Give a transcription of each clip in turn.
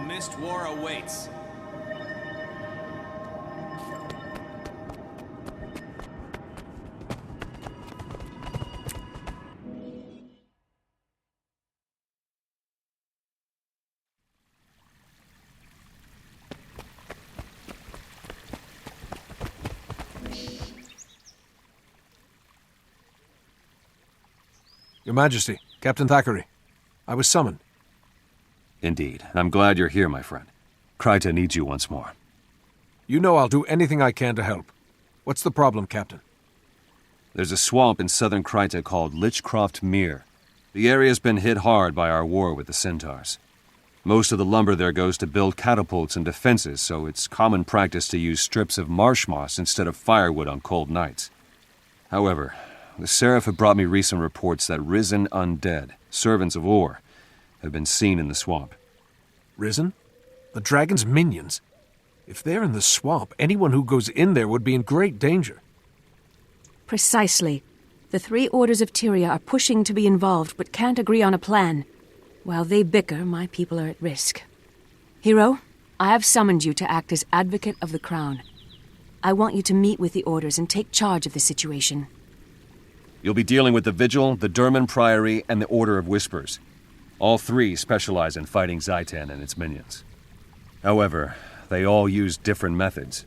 mist war awaits. Your Majesty, Captain Thackeray, I was summoned. Indeed, and I'm glad you're here, my friend. Kryta needs you once more. You know I'll do anything I can to help. What's the problem, Captain? There's a swamp in southern Kryta called Lichcroft Mere. The area's been hit hard by our war with the Centaurs. Most of the lumber there goes to build catapults and defenses, so it's common practice to use strips of marsh moss instead of firewood on cold nights. However, the Seraph have brought me recent reports that risen undead, servants of Or, have been seen in the swamp. Risen? The dragon's minions? If they're in the swamp, anyone who goes in there would be in great danger. Precisely. The three orders of Tyria are pushing to be involved, but can't agree on a plan. While they bicker, my people are at risk. Hero, I have summoned you to act as advocate of the crown. I want you to meet with the orders and take charge of the situation. You'll be dealing with the Vigil, the Durman Priory, and the Order of Whispers. All three specialize in fighting Zaitan and its minions. However, they all use different methods.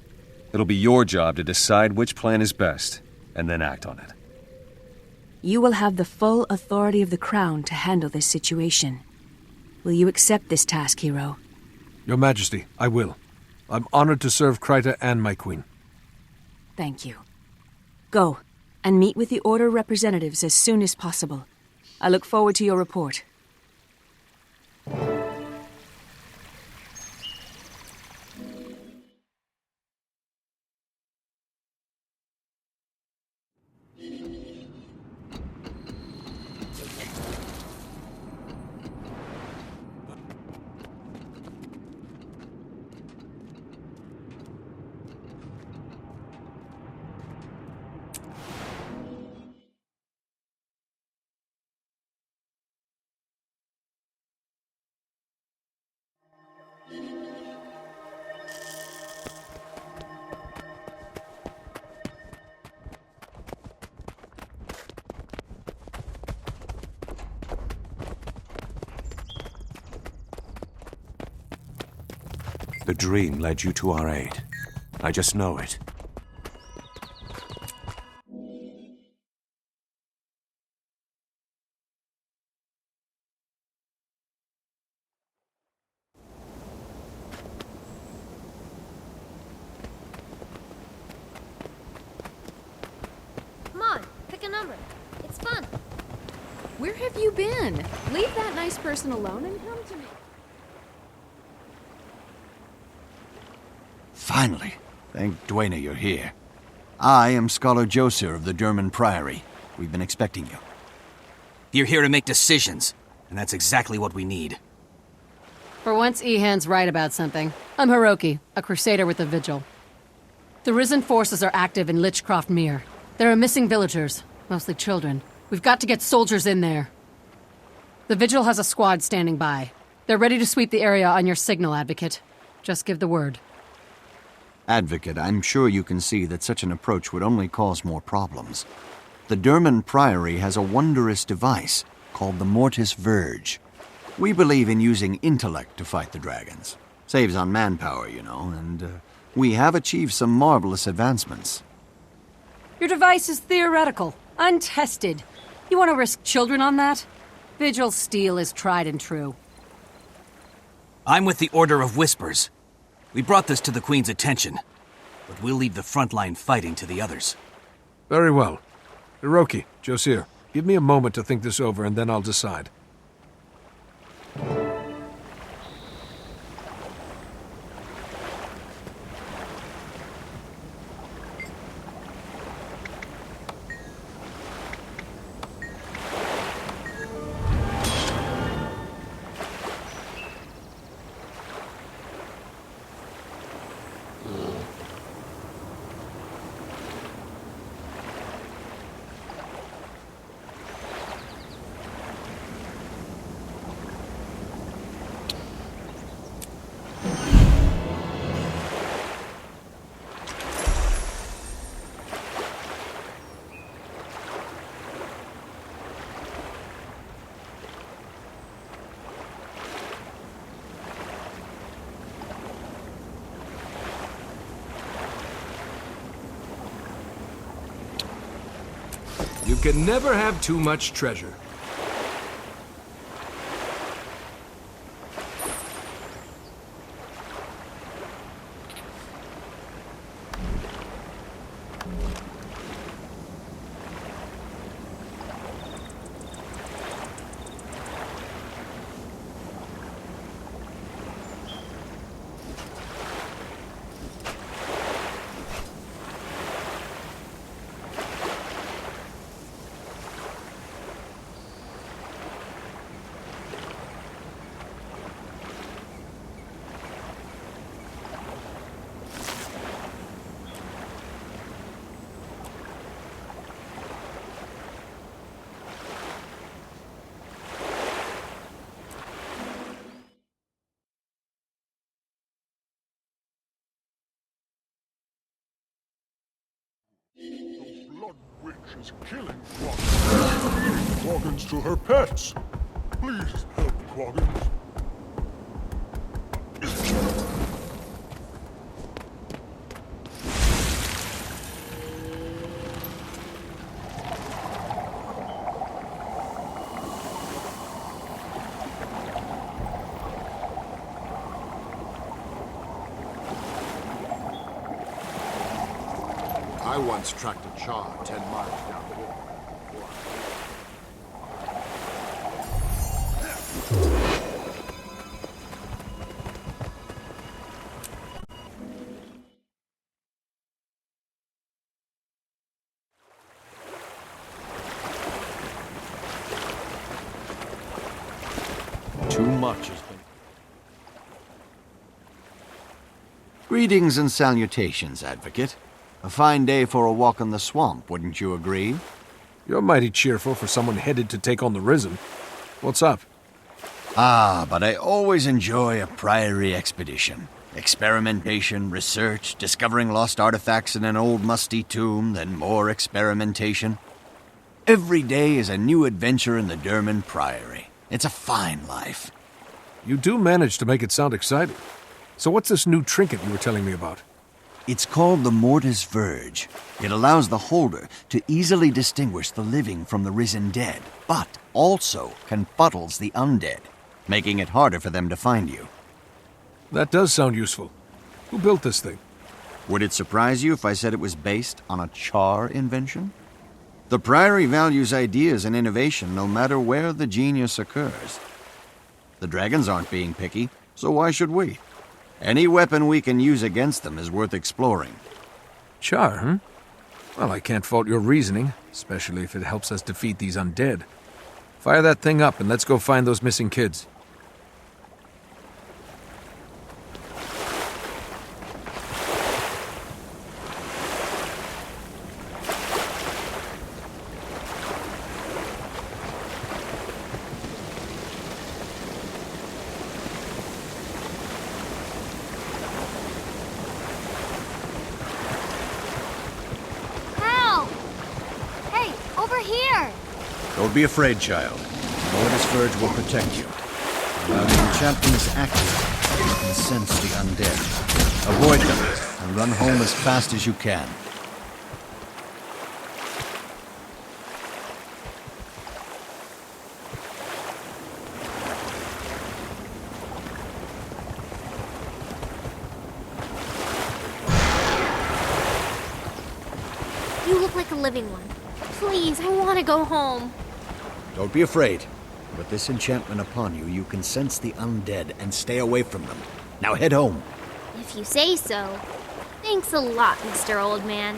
It'll be your job to decide which plan is best, and then act on it. You will have the full authority of the crown to handle this situation. Will you accept this task, Hero? Your Majesty, I will. I'm honored to serve Kryta and my queen. Thank you. Go, and meet with the Order representatives as soon as possible. I look forward to your report. The dream led you to our aid. I just know it. Come on, pick a number. It's fun. Where have you been? Leave that nice person alone and come to me. Finally. Thank Dwayne you're here. I am Scholar Joser of the Durman Priory. We've been expecting you. You're here to make decisions, and that's exactly what we need. For once, Ehan's right about something. I'm Hiroki, a crusader with the Vigil. The Risen forces are active in Lichcroft Mere. There are missing villagers, mostly children. We've got to get soldiers in there. The Vigil has a squad standing by. They're ready to sweep the area on your signal, Advocate. Just give the word. Advocate, I'm sure you can see that such an approach would only cause more problems. The Durman Priory has a wondrous device called the Mortis Verge. We believe in using intellect to fight the dragons. Saves on manpower, you know, and we have achieved some marvelous advancements. Your device is theoretical, untested. You want to risk children on that? Vigil steel is tried and true. I'm with the Order of Whispers. We brought this to the Queen's attention, but we'll leave the frontline fighting to the others. Very well. Hiroki, Josir, give me a moment to think this over and then I'll decide. can never have too much treasure. Blood witch is killing Quaggins. Quaggins to her pets. Please help Quaggins. I once tracked a char 10 miles down the road. Too much has been... Greetings and salutations, Advocate. A fine day for a walk in the swamp, wouldn't you agree? You're mighty cheerful for someone headed to take on the Risen. What's up? Ah, but I always enjoy a priory expedition. Experimentation, research, discovering lost artifacts in an old musty tomb, then more experimentation. Every day is a new adventure in the Derman Priory. It's a fine life. You do manage to make it sound exciting. So what's this new trinket you were telling me about? It's called the Mortis Verge. It allows the holder to easily distinguish the living from the risen dead, but also confuddles the undead, making it harder for them to find you. That does sound useful. Who built this thing? Would it surprise you if I said it was based on a char invention? The Priory values ideas and innovation no matter where the genius occurs. The dragons aren't being picky, so why should we? Any weapon we can use against them is worth exploring. Char, huh? Well, I can't fault your reasoning, especially if it helps us defeat these undead. Fire that thing up and let's go find those missing kids. Don't be afraid, child. Mortis Verge will protect you. While the enchantment is active, you can sense the undead. Avoid them and run home as fast as you can. You look like a living one. Please, I want to go home. Don't be afraid. With this enchantment upon you, you can sense the undead and stay away from them. Now head home. If you say so. Thanks a lot, Mr. Old Man.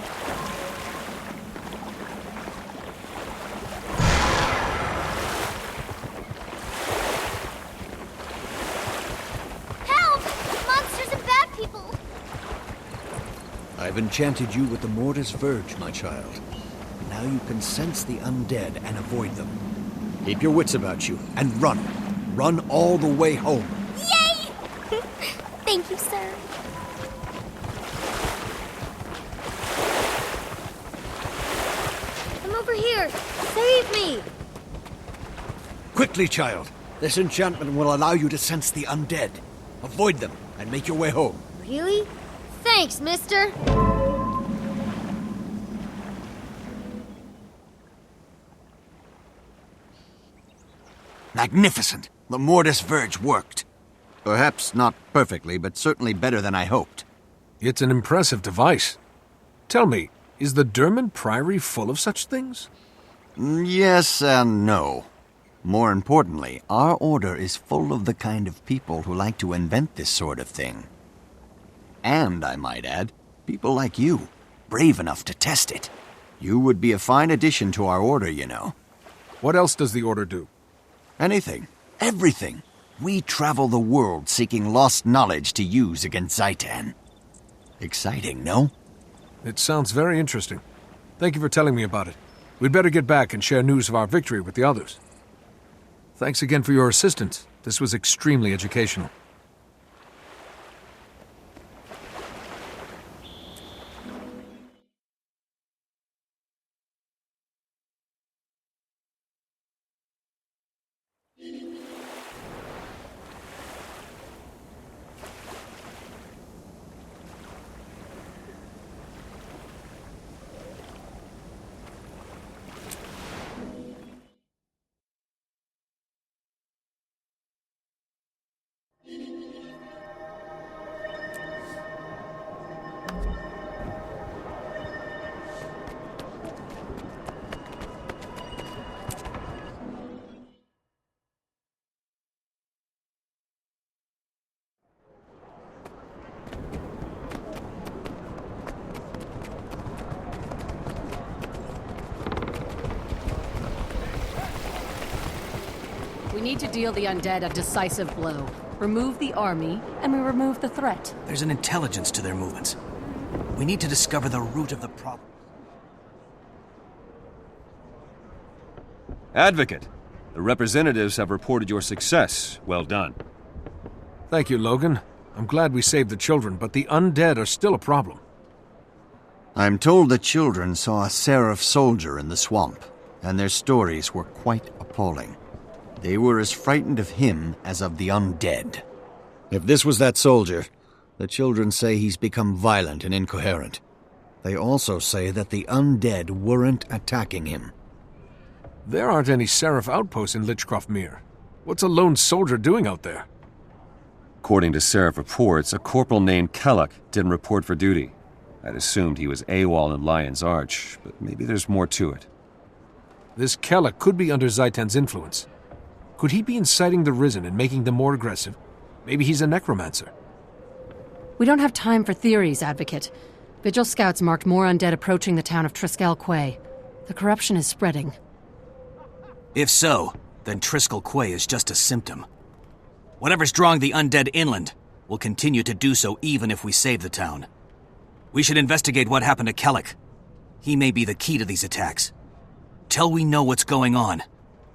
Help! Monsters and bad people! I've enchanted you with the Mortis Verge, my child. Now you can sense the undead and avoid them. Keep your wits about you and run. Run all the way home. Yay! Thank you, sir. I'm over here. Save me! Quickly, child. This enchantment will allow you to sense the undead. Avoid them and make your way home. Really? Thanks, mister. Magnificent! The Mortis Verge worked. Perhaps not perfectly, but certainly better than I hoped. It's an impressive device. Tell me, is the Derman Priory full of such things? Yes and no. More importantly, our order is full of the kind of people who like to invent this sort of thing. And, I might add, people like you, brave enough to test it. You would be a fine addition to our order, you know. What else does the Order do? Anything. Everything. We travel the world seeking lost knowledge to use against Zaitan. Exciting, no? It sounds very interesting. Thank you for telling me about it. We'd better get back and share news of our victory with the others. Thanks again for your assistance. This was extremely educational. We need to deal the undead a decisive blow. Remove the army, and we remove the threat. There's an intelligence to their movements. We need to discover the root of the problem. Advocate, the representatives have reported your success. Well done. Thank you, Logan. I'm glad we saved the children, but the undead are still a problem. I'm told the children saw a Seraph soldier in the swamp, and their stories were quite appalling. They were as frightened of him as of the undead. If this was that soldier, the children say he's become violent and incoherent. They also say that the undead weren't attacking him. There aren't any Seraph outposts in Lichcroft Mere. What's a lone soldier doing out there? According to Seraph reports, a corporal named Kellock didn't report for duty. I'd assumed he was AWOL in Lion's Arch, but maybe there's more to it. This Kellock could be under Zaitan's influence. Could he be inciting the Risen and making them more aggressive? Maybe he's a necromancer. We don't have time for theories, Advocate. Vigil scouts marked more undead approaching the town of Triskel Quay. The corruption is spreading. If so, then Triskel Quay is just a symptom. Whatever's drawing the undead inland will continue to do so even if we save the town. We should investigate what happened to Kellock. He may be the key to these attacks. Till we know what's going on,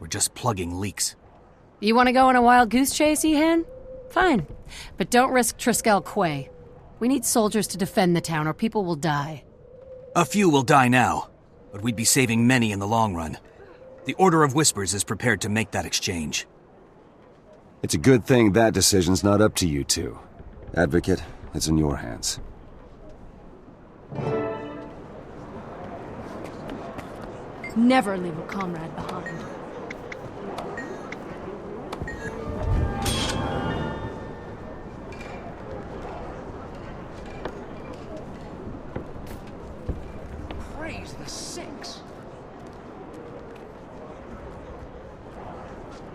we're just plugging leaks. You want to go on a wild goose chase, Ehan? Fine. But don't risk Triskel Quay. We need soldiers to defend the town or people will die. A few will die now, but we'd be saving many in the long run. The Order of Whispers is prepared to make that exchange. It's a good thing that decision's not up to you two. Advocate, it's in your hands. Never leave a comrade behind. Praise the six.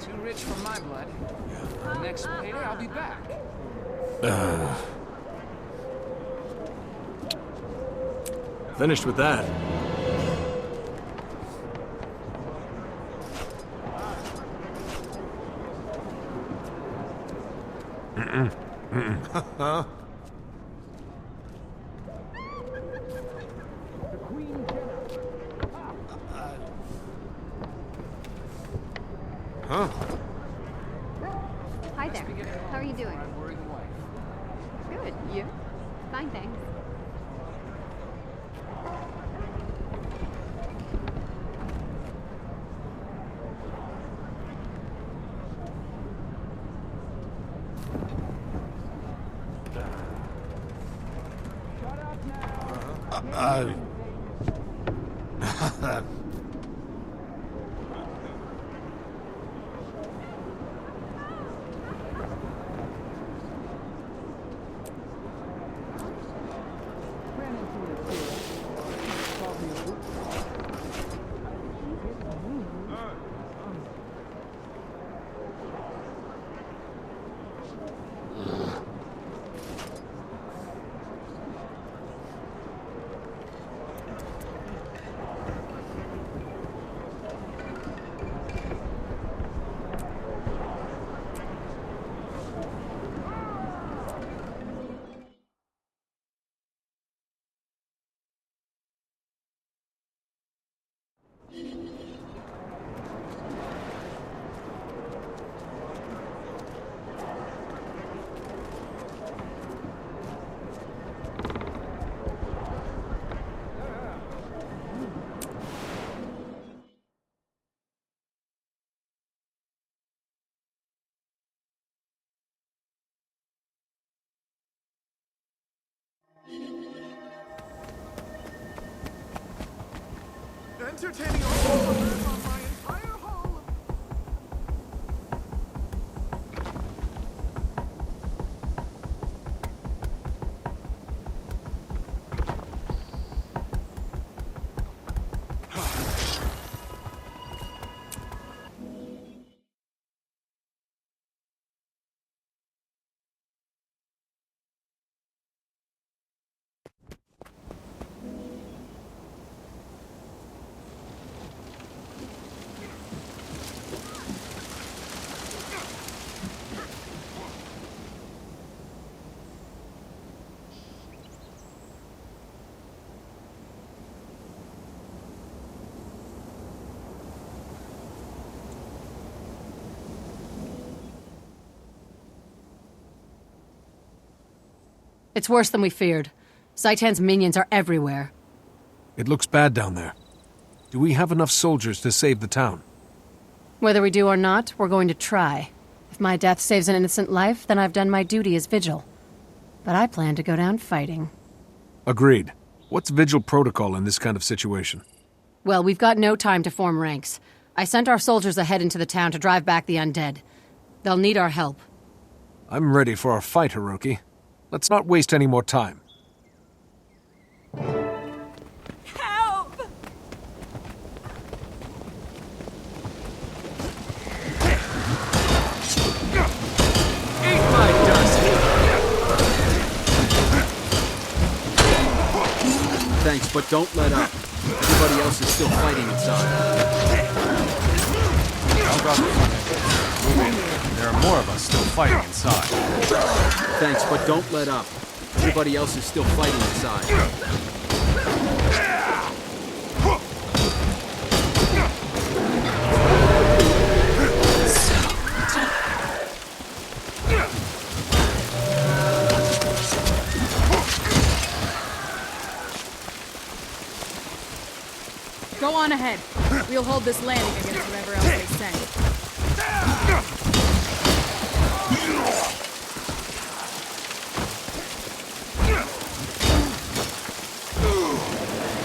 Too rich for my blood. Next payday, I'll be back. Finished with that. Huh? Huh? Hi there. How are you doing? Good. You? Fine, thanks. Entertaining all others on my entire hall of... It's worse than we feared. Zaitan's minions are everywhere. It looks bad down there. Do we have enough soldiers to save the town? Whether we do or not, we're going to try. If my death saves an innocent life, then I've done my duty as Vigil. But I plan to go down fighting. Agreed. What's Vigil protocol in this kind of situation? Well, we've got no time to form ranks. I sent our soldiers ahead into the town to drive back the undead. They'll need our help. I'm ready for our fight, Hiroki. Let's not waste any more time. Help! Eat my dust! Thanks, but don't let up. Everybody else is still fighting inside. How about move in? There are more of us still fighting inside. Thanks, but don't let up. Everybody else is still fighting inside. Go on ahead. We'll hold this landing against whatever else they send.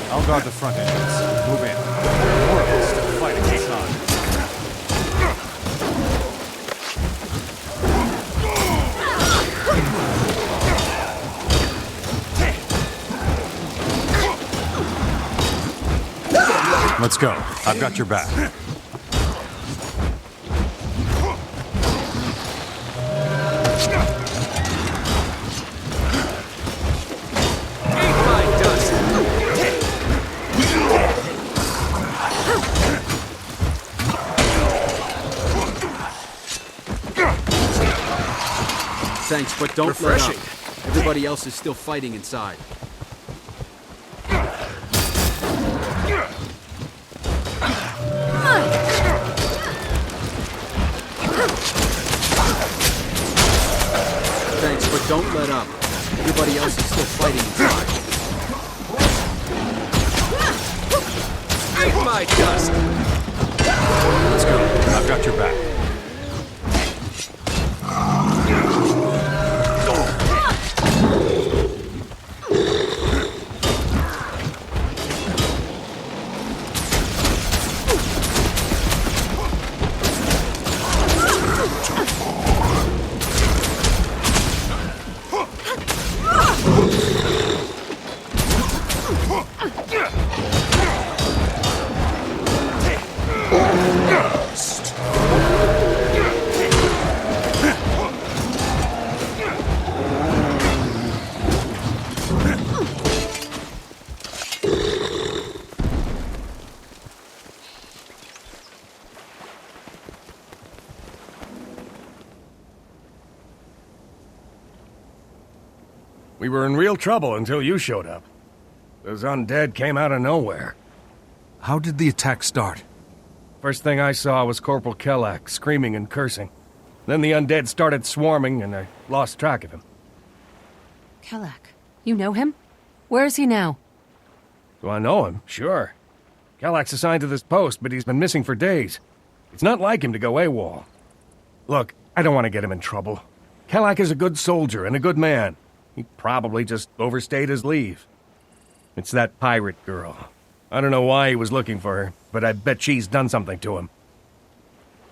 I'll guard the front entrance. Move in. More of us still fighting inside. Let's go. I've got your back. Thanks, but don't let up. Everybody else is still fighting inside. Thanks, but don't let up. Everybody else is still fighting inside. Eat my dust! Let's go. I've got your back. We were in real trouble until you showed up. Those undead came out of nowhere. How did the attack start? First thing I saw was Corporal Kellak screaming and cursing. Then the undead started swarming, and I lost track of him. Kellak. You know him? Where is he now? Do I know him? Sure. Kellak's assigned to this post, but he's been missing for days. It's not like him to go AWOL. Look, I don't want to get him in trouble. Kellak is a good soldier and a good man. He probably just overstayed his leave. It's that pirate girl. I don't know why he was looking for her, but I bet she's done something to him.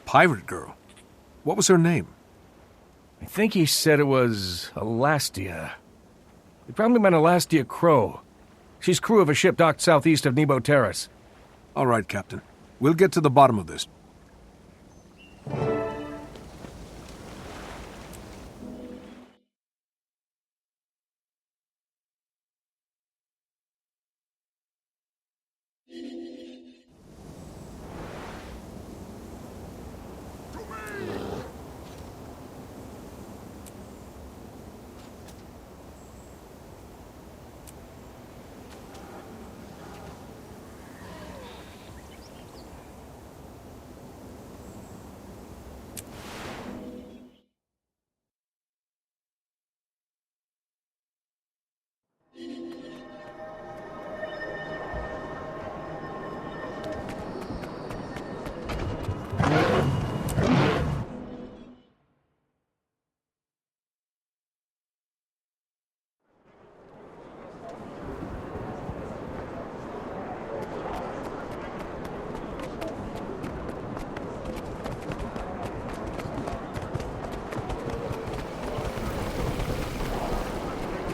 Pirate girl? What was her name? I think he said it was Alastia. It probably meant Alastia Crow. She's crew of a ship docked southeast of Nebo Terrace. All right, Captain. We'll get to the bottom of this.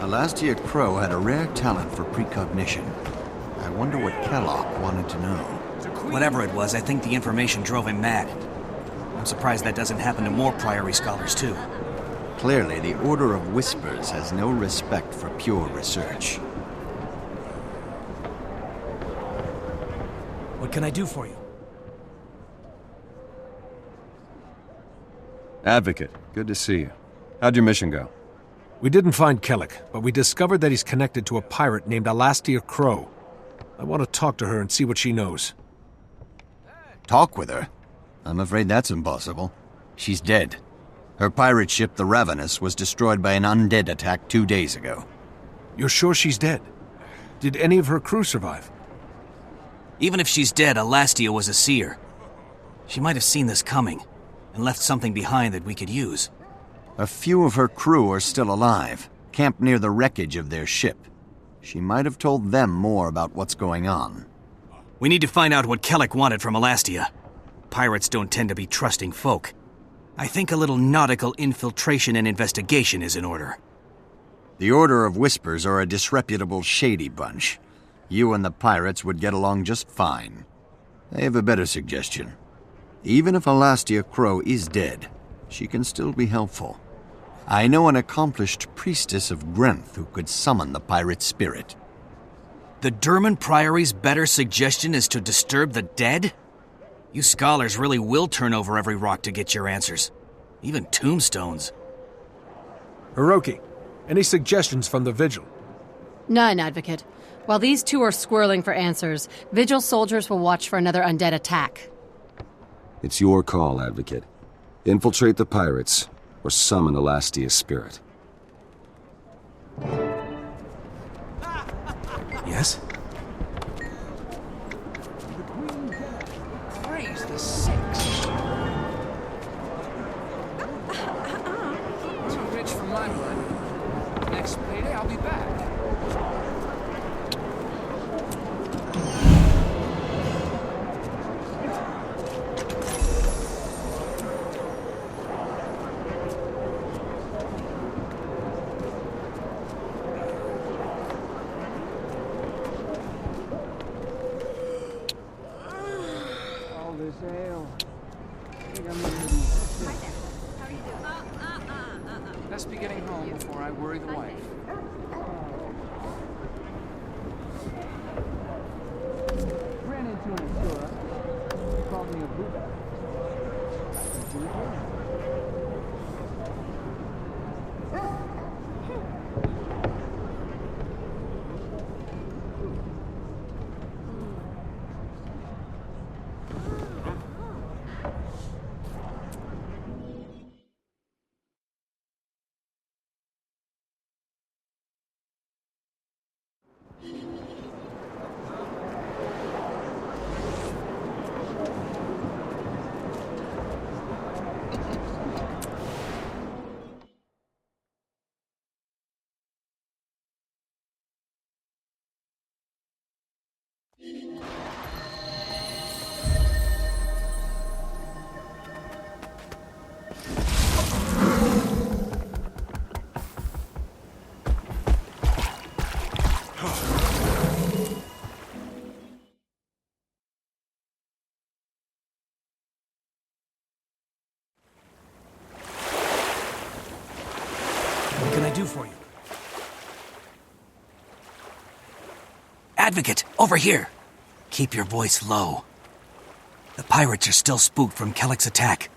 Alastia Crow had a rare talent for precognition. I wonder what Kellogg wanted to know. Whatever it was, I think the information drove him mad. I'm surprised that doesn't happen to more Priory scholars, too. Clearly, the Order of Whispers has no respect for pure research. What can I do for you? Advocate, good to see you. How'd your mission go? We didn't find Kellogg, but we discovered that he's connected to a pirate named Alastia Crow. I want to talk to her and see what she knows. Talk with her? I'm afraid that's impossible. She's dead. Her pirate ship, the Ravenous, was destroyed by an undead attack 2 days ago. You're sure she's dead? Did any of her crew survive? Even if she's dead, Alastia was a seer. She might have seen this coming, and left something behind that we could use. A few of her crew are still alive, camped near the wreckage of their ship. She might have told them more about what's going on. We need to find out what Kellogg wanted from Alastia. Pirates don't tend to be trusting folk. I think a little nautical infiltration and investigation is in order. The Order of Whispers are a disreputable, shady bunch. You and the pirates would get along just fine. I have a better suggestion. Even if Alastia Crow is dead, she can still be helpful. I know an accomplished priestess of Grenth who could summon the pirate spirit. The Derman Priory's better suggestion is to disturb the dead? You scholars really will turn over every rock to get your answers. Even tombstones. Hiroki, any suggestions from the Vigil? None, Advocate. While these two are squirreling for answers, Vigil soldiers will watch for another undead attack. It's your call, Advocate. Infiltrate the pirates, or summon Alastia's spirit. Yes? Praise the six. Too rich for my blood. Next payday, I'll be back. Best be getting home before I worry the wife. Ran into him, sure. Called me a boob. What can I do for you? Advocate, over here! Keep your voice low. The pirates are still spooked from Kellick's attack.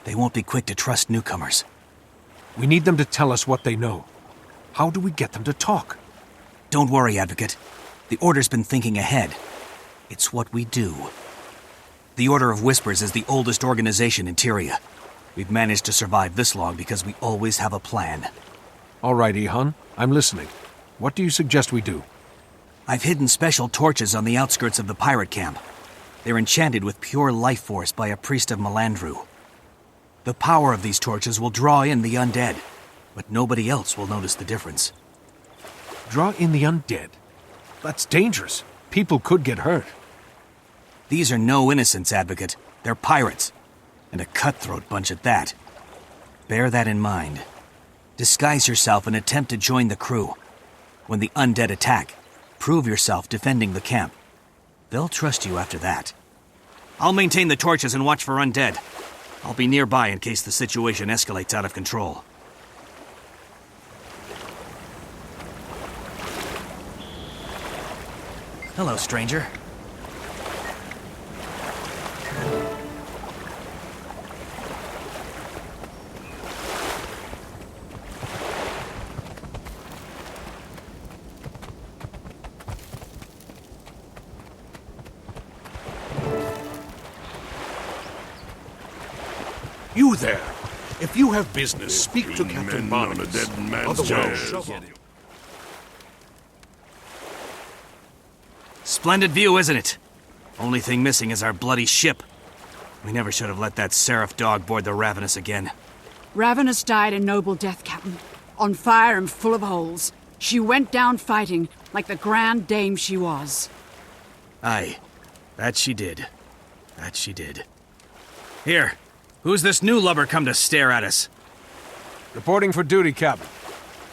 They won't be quick to trust newcomers. We need them to tell us what they know. How do we get them to talk? Don't worry, Advocate. The Order's been thinking ahead. It's what we do. The Order of Whispers is the oldest organization in Tyria. We've managed to survive this long because we always have a plan. All right, Ihan, I'm listening. What do you suggest we do? I've hidden special torches on the outskirts of the pirate camp. They're enchanted with pure life force by a priest of Melandru. The power of these torches will draw in the undead, but nobody else will notice the difference. Draw in the undead? That's dangerous. People could get hurt. These are no innocents, Advocate. They're pirates. And a cutthroat bunch at that. Bear that in mind. Disguise yourself and attempt to join the crew. When the undead attack, prove yourself defending the camp. They'll trust you after that. I'll maintain the torches and watch for undead. I'll be nearby in case the situation escalates out of control. Hello, stranger. You there! If you have business, speak to Captain Barnabas. Otherwise, Splendid view, isn't it? Only thing missing is our bloody ship. We never should have let that Seraph dog board the Ravenous again. Ravenous died a noble death, Captain. On fire and full of holes. She went down fighting like the grand dame she was. Aye, that she did. That she did. Here, who's this new lubber come to stare at us? Reporting for duty, Captain.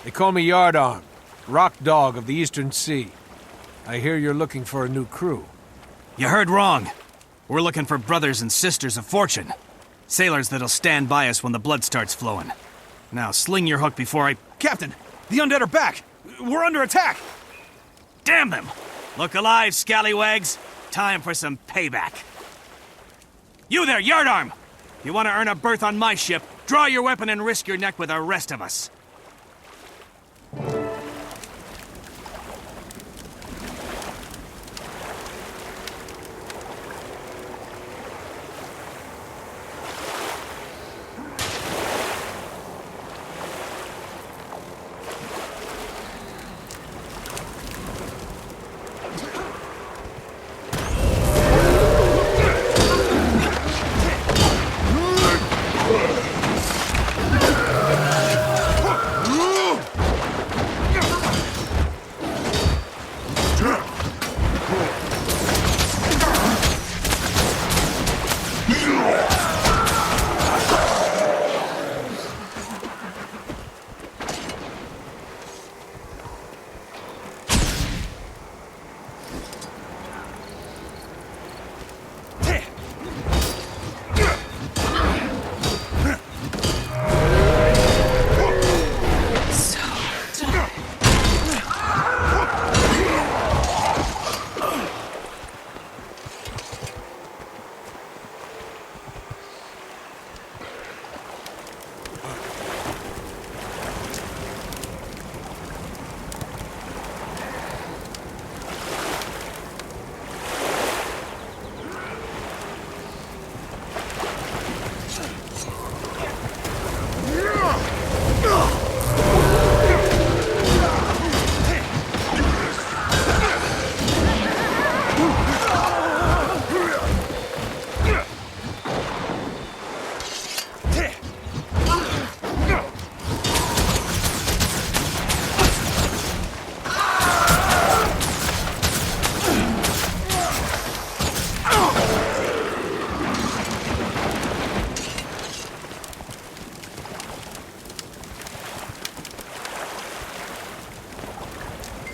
They call me Yardarm, Rock Dog of the Eastern Sea. I hear you're looking for a new crew. You heard wrong. We're looking for brothers and sisters of fortune. Sailors that'll stand by us when the blood starts flowing. Now, sling your hook before I... Captain, the undead are back! We're under attack! Damn them! Look alive, scallywags! Time for some payback. You there, Yardarm! You want to earn a berth on my ship, draw your weapon and risk your neck with the rest of us.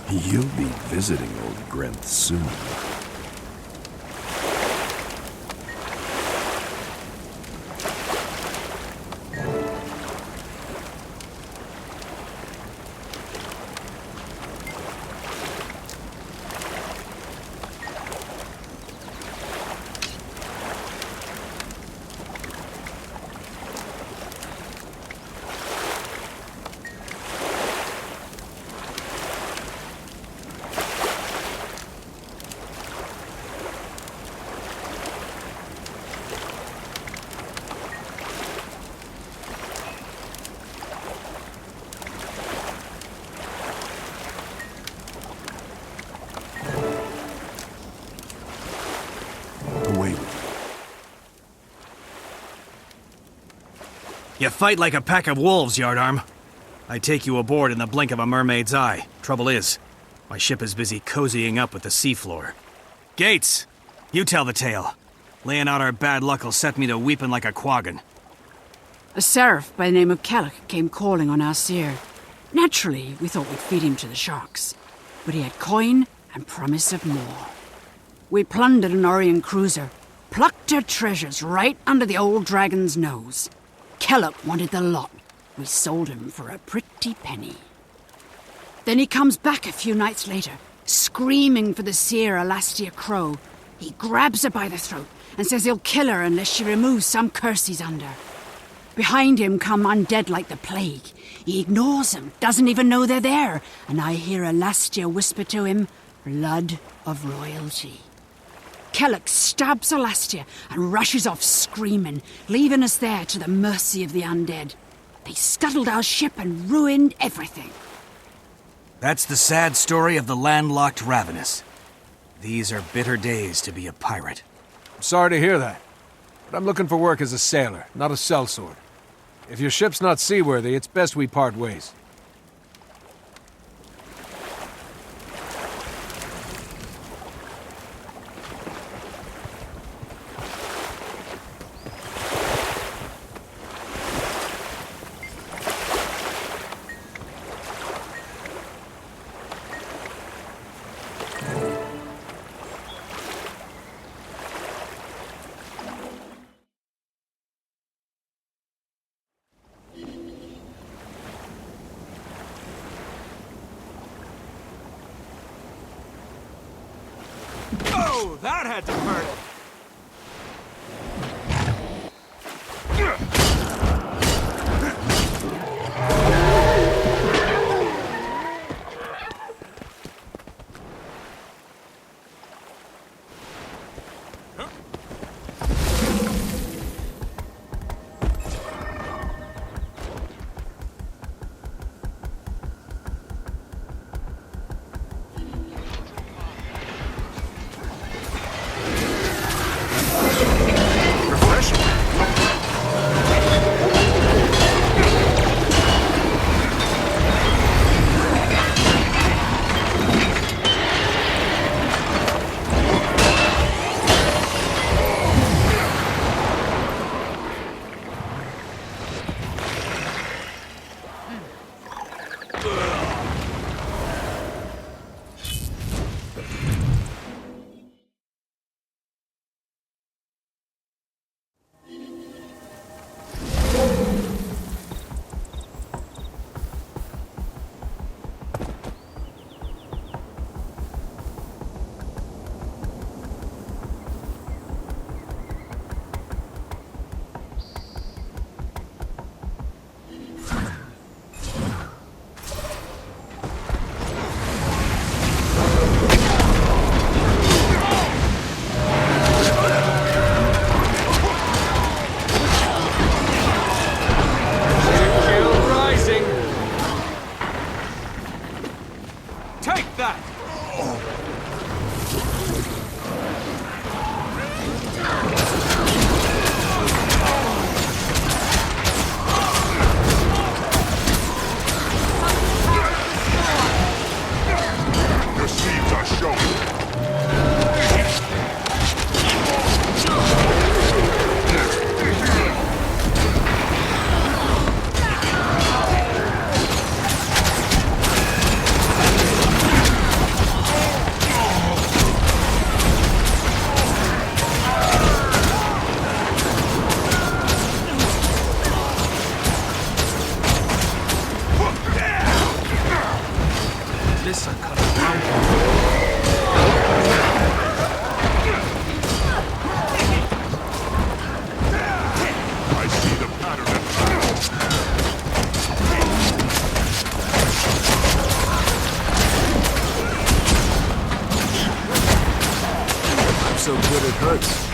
You'll be visiting old Grenth soon. You fight like a pack of wolves, Yardarm. I take you aboard in the blink of a mermaid's eye. Trouble is, my ship is busy cozying up with the seafloor. Gates, you tell the tale. Laying out our bad luck will set me to weeping like a quaggan. A seraph by the name of Kellock came calling on our seer. Naturally, we thought we'd feed him to the sharks. But he had coin and promise of more. We plundered an Orion cruiser, plucked her treasures right under the old dragon's nose. Kellock wanted the lot. We sold him for a pretty penny. Then he comes back a few nights later, screaming for the seer Alastia Crow. He grabs her by the throat and says he'll kill her unless she removes some curse he's under. Behind him come undead like the plague. He ignores them, doesn't even know they're there, and I hear Alastia whisper to him, "Blood of royalty." Kellock stabs Alastia and rushes off screaming, leaving us there to the mercy of the undead. They scuttled our ship and ruined everything. That's the sad story of the landlocked ravenous. These are bitter days to be a pirate. I'm sorry to hear that, but I'm looking for work as a sailor, not a sellsword. If your ship's not seaworthy, it's best we part ways. Oh, that had to hurt! this a kind of mountain? I see the pattern at last. I'm so good it hurts.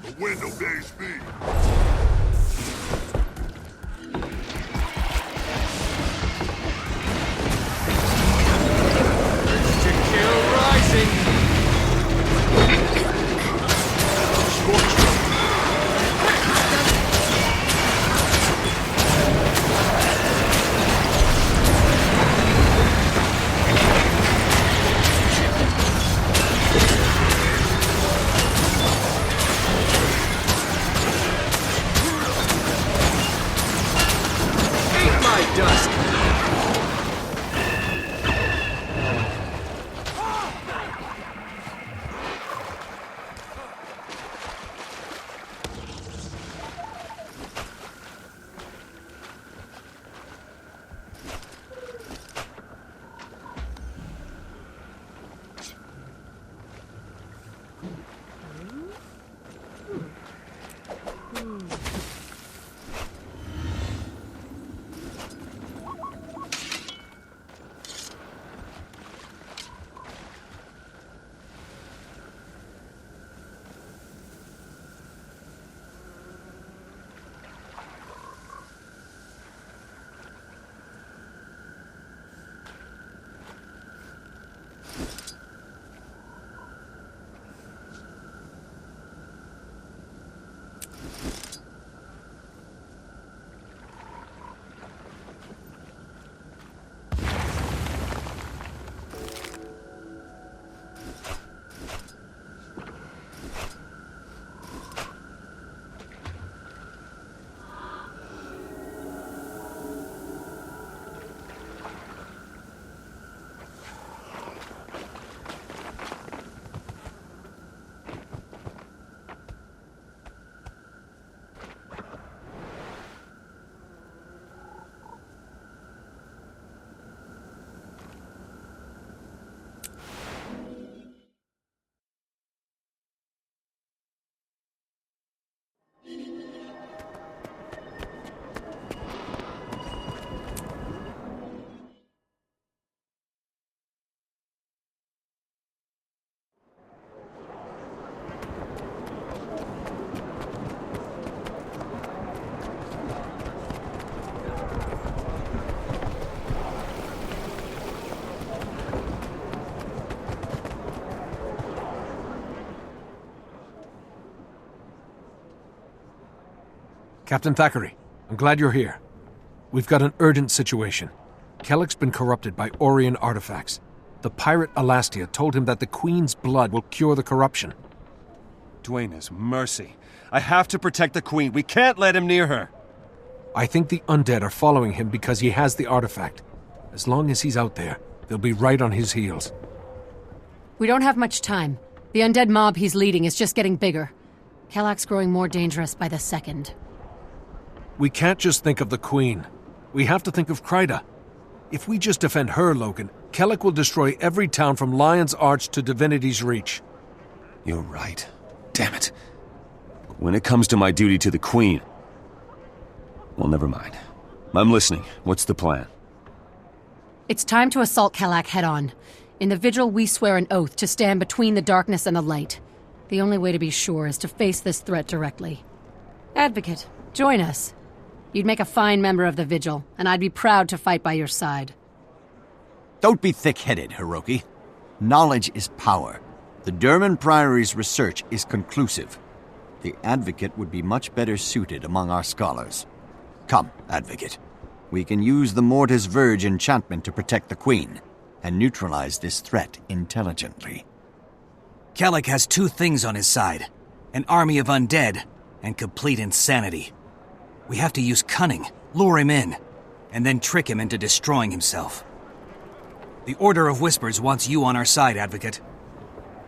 The wind obeys me. Captain Thackeray, I'm glad you're here. We've got an urgent situation. Kellick's been corrupted by Orion artifacts. The pirate Alastia told him that the Queen's blood will cure the corruption. Duena's mercy. I have to protect the Queen. We can't let him near her. I think the undead are following him because he has the artifact. As long as he's out there, they'll be right on his heels. We don't have much time. The undead mob he's leading is just getting bigger. Kellock's growing more dangerous by the second. We can't just think of the Queen. We have to think of Kryda. If we just defend her, Logan, Kellick will destroy every town from Lion's Arch to Divinity's Reach. You're right. Damn it. But when it comes to my duty to the Queen... Well, never mind. I'm listening. What's the plan? It's time to assault Kellock head-on. In the Vigil, we swear an oath to stand between the darkness and the light. The only way to be sure is to face this threat directly. Advocate, join us. You'd make a fine member of the Vigil, and I'd be proud to fight by your side. Don't be thick-headed, Hiroki. Knowledge is power. The Durman Priory's research is conclusive. The Advocate would be much better suited among our scholars. Come, Advocate. We can use the Mortis Verge enchantment to protect the Queen, and neutralize this threat intelligently. Kalik has two things on his side. An army of undead, and complete insanity. We have to use cunning, lure him in, and then trick him into destroying himself. The Order of Whispers wants you on our side, Advocate.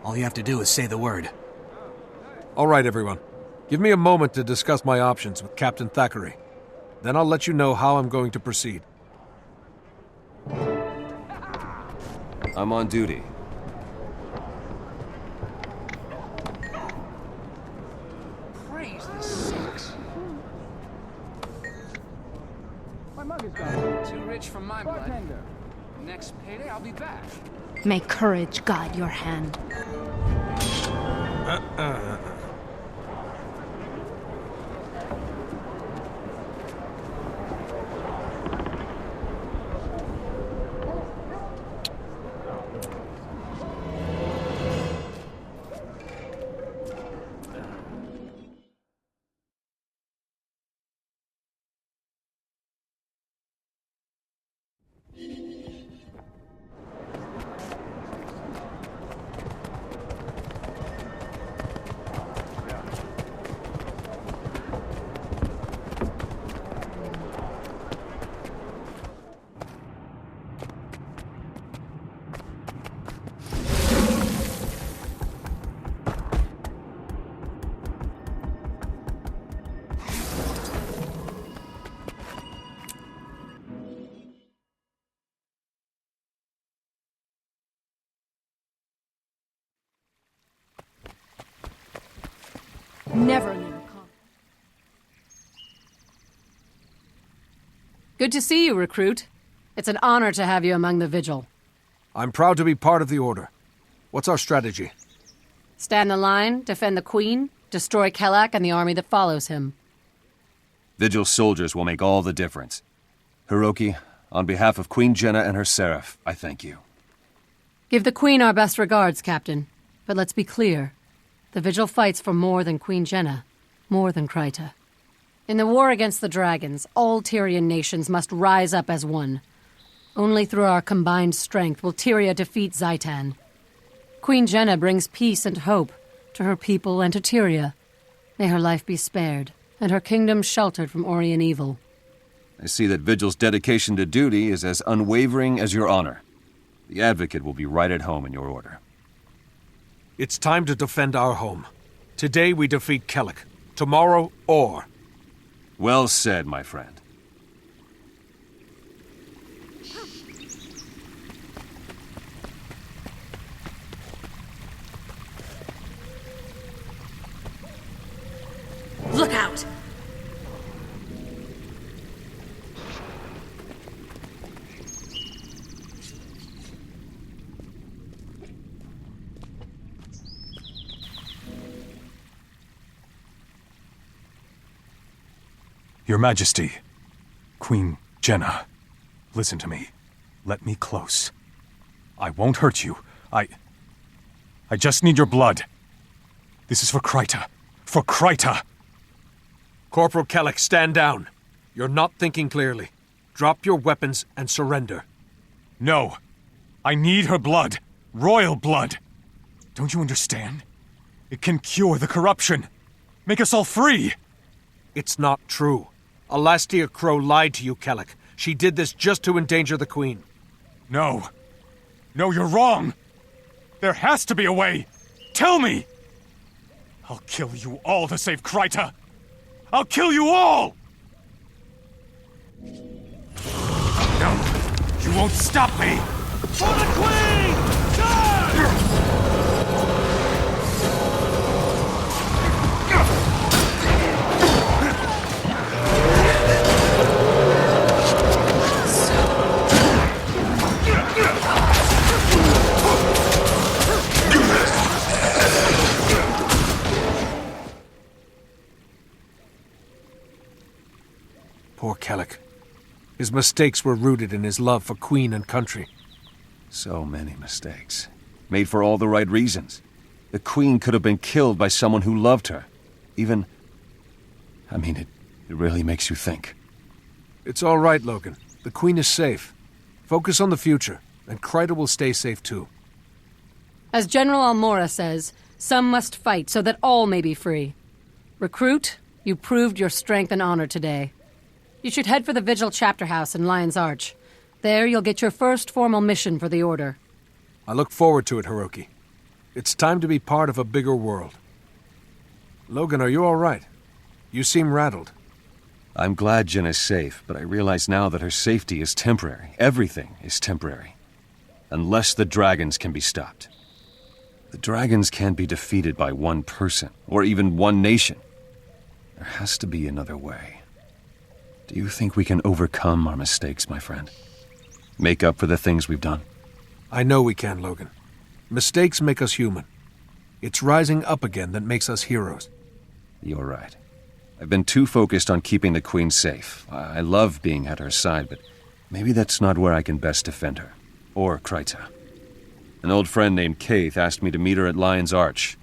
All you have to do is say the word. All right, everyone. Give me a moment to discuss my options with Captain Thackeray. Then I'll let you know how I'm going to proceed. I'm on duty. Praise the six. My mug is gone. Too rich for my blood. Bartender. Next payday, I'll be back. May courage guide your hand. Never an intercom. Good to see you, recruit. It's an honor to have you among the Vigil. I'm proud to be part of the Order. What's our strategy? Stand the line, defend the Queen, destroy Kalik and the army that follows him. Vigil soldiers will make all the difference. Hiroki, on behalf of Queen Jenna and her seraph, I thank you. Give the Queen our best regards, Captain. But let's be clear. The Vigil fights for more than Queen Jenna, more than Kryta. In the war against the dragons, all Tyrian nations must rise up as one. Only through our combined strength will Tyria defeat Zaitan. Queen Jenna brings peace and hope to her people and to Tyria. May her life be spared, and her kingdom sheltered from Orien evil. I see that Vigil's dedication to duty is as unwavering as your honor. The Advocate will be right at home in your order. It's time to defend our home. Today we defeat Kalik. Tomorrow, Or. Well said, my friend. Look out! Your Majesty, Queen Jenna, listen to me. Let me close. I won't hurt you. I just need your blood. This is for Kryta. For Kryta! Corporal Kalik, stand down. You're not thinking clearly. Drop your weapons and surrender. No. I need her blood. Royal blood. Don't you understand? It can cure the corruption. Make us all free. It's not true. Alastia Crow lied to you, Kalik. She did this just to endanger the Queen. No. No, you're wrong. There has to be a way. Tell me! I'll kill you all to save Kryta. I'll kill you all! No, you won't stop me! For the Queen! Poor Kalik. His mistakes were rooted in his love for Queen and country. So many mistakes. Made for all the right reasons. The Queen could have been killed by someone who loved her. Even... I mean, it really makes you think. It's all right, Logan. The Queen is safe. Focus on the future, and Kreiter will stay safe too. As General Almora says, some must fight so that all may be free. Recruit, you proved your strength and honor today. You should head for the Vigil Chapter House in Lion's Arch. There you'll get your first formal mission for the Order. I look forward to it, Hiroki. It's time to be part of a bigger world. Logan, are you all right? You seem rattled. I'm glad Jen is safe, but I realize now that her safety is temporary. Everything is temporary. Unless the dragons can be stopped. The dragons can't be defeated by one person, or even one nation. There has to be another way. Do you think we can overcome our mistakes, my friend? Make up for the things we've done? I know we can, Logan. Mistakes make us human. It's rising up again that makes us heroes. You're right. I've been too focused on keeping the Queen safe. I love being at her side, but maybe that's not where I can best defend her. Or Kreiter. An old friend named Keith asked me to meet her at Lion's Arch.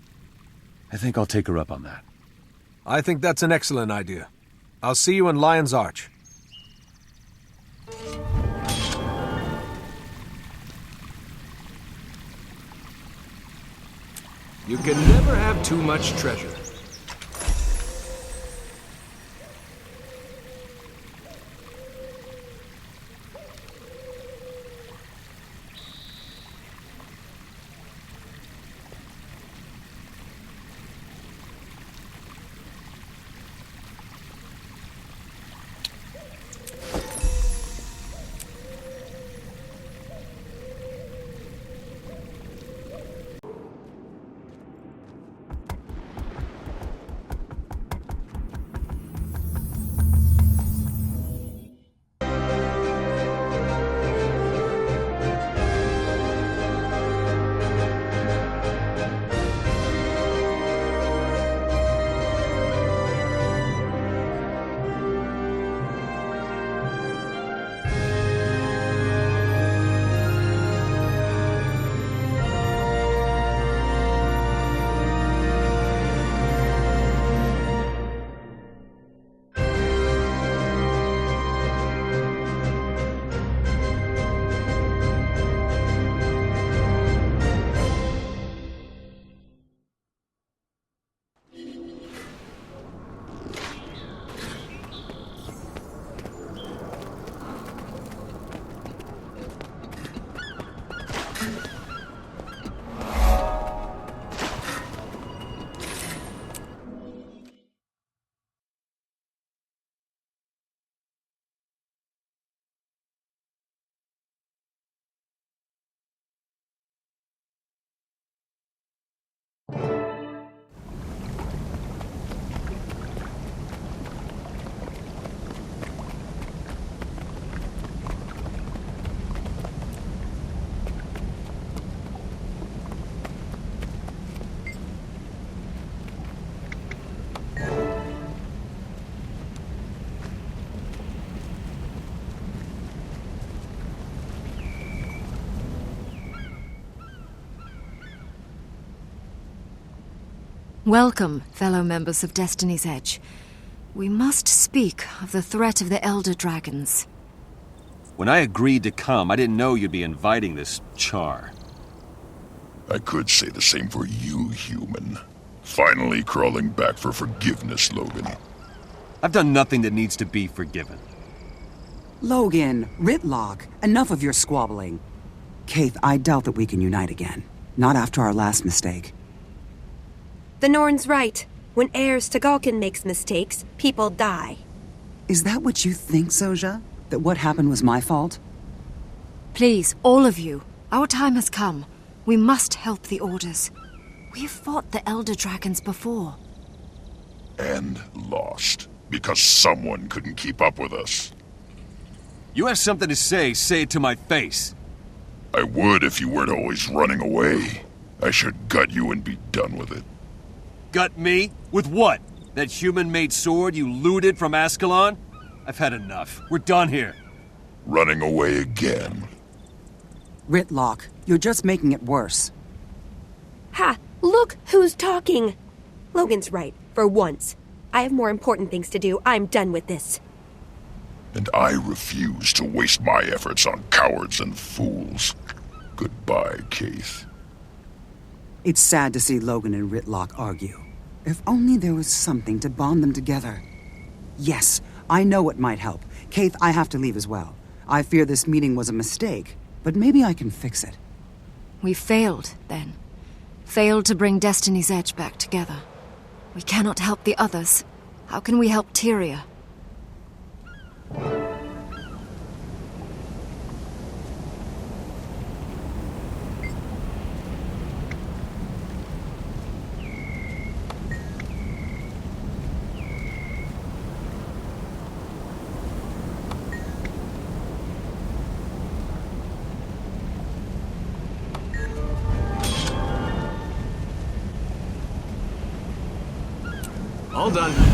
I think I'll take her up on that. I think that's an excellent idea. I'll see you in Lion's Arch. You can never have too much treasure. Welcome, fellow members of Destiny's Edge. We must speak of the threat of the Elder Dragons. When I agreed to come, I didn't know you'd be inviting this char. I could say the same for you, human. Finally crawling back for forgiveness, Logan. I've done nothing that needs to be forgiven. Logan, Ritlock, enough of your squabbling. Keith, I doubt that we can unite again. Not after our last mistake. The Norn's right. When heirs to Galkin makes mistakes, people die. Is that what you think, Soja? That what happened was my fault? Please, all of you, our time has come. We must help the Orders. We've fought the Elder Dragons before. And lost. Because someone couldn't keep up with us. You have something to say it to my face. I would if you weren't always running away. I should gut you and be done with it. Gut me? With what? That human-made sword you looted from Ascalon? I've had enough. We're done here. Running away again. Ritlock, you're just making it worse. Ha! Look who's talking! Logan's right, for once. I have more important things to do. I'm done with this. and I refuse to waste my efforts on cowards and fools. Goodbye, Keith. It's sad to see Logan and Ritlock argue. If only there was something to bond them together. Yes, I know it might help. Keith, I have to leave as well. I fear this meeting was a mistake, but maybe I can fix it. We failed, then. Failed to bring Destiny's Edge back together. We cannot help the others. How can we help Tyria? All done.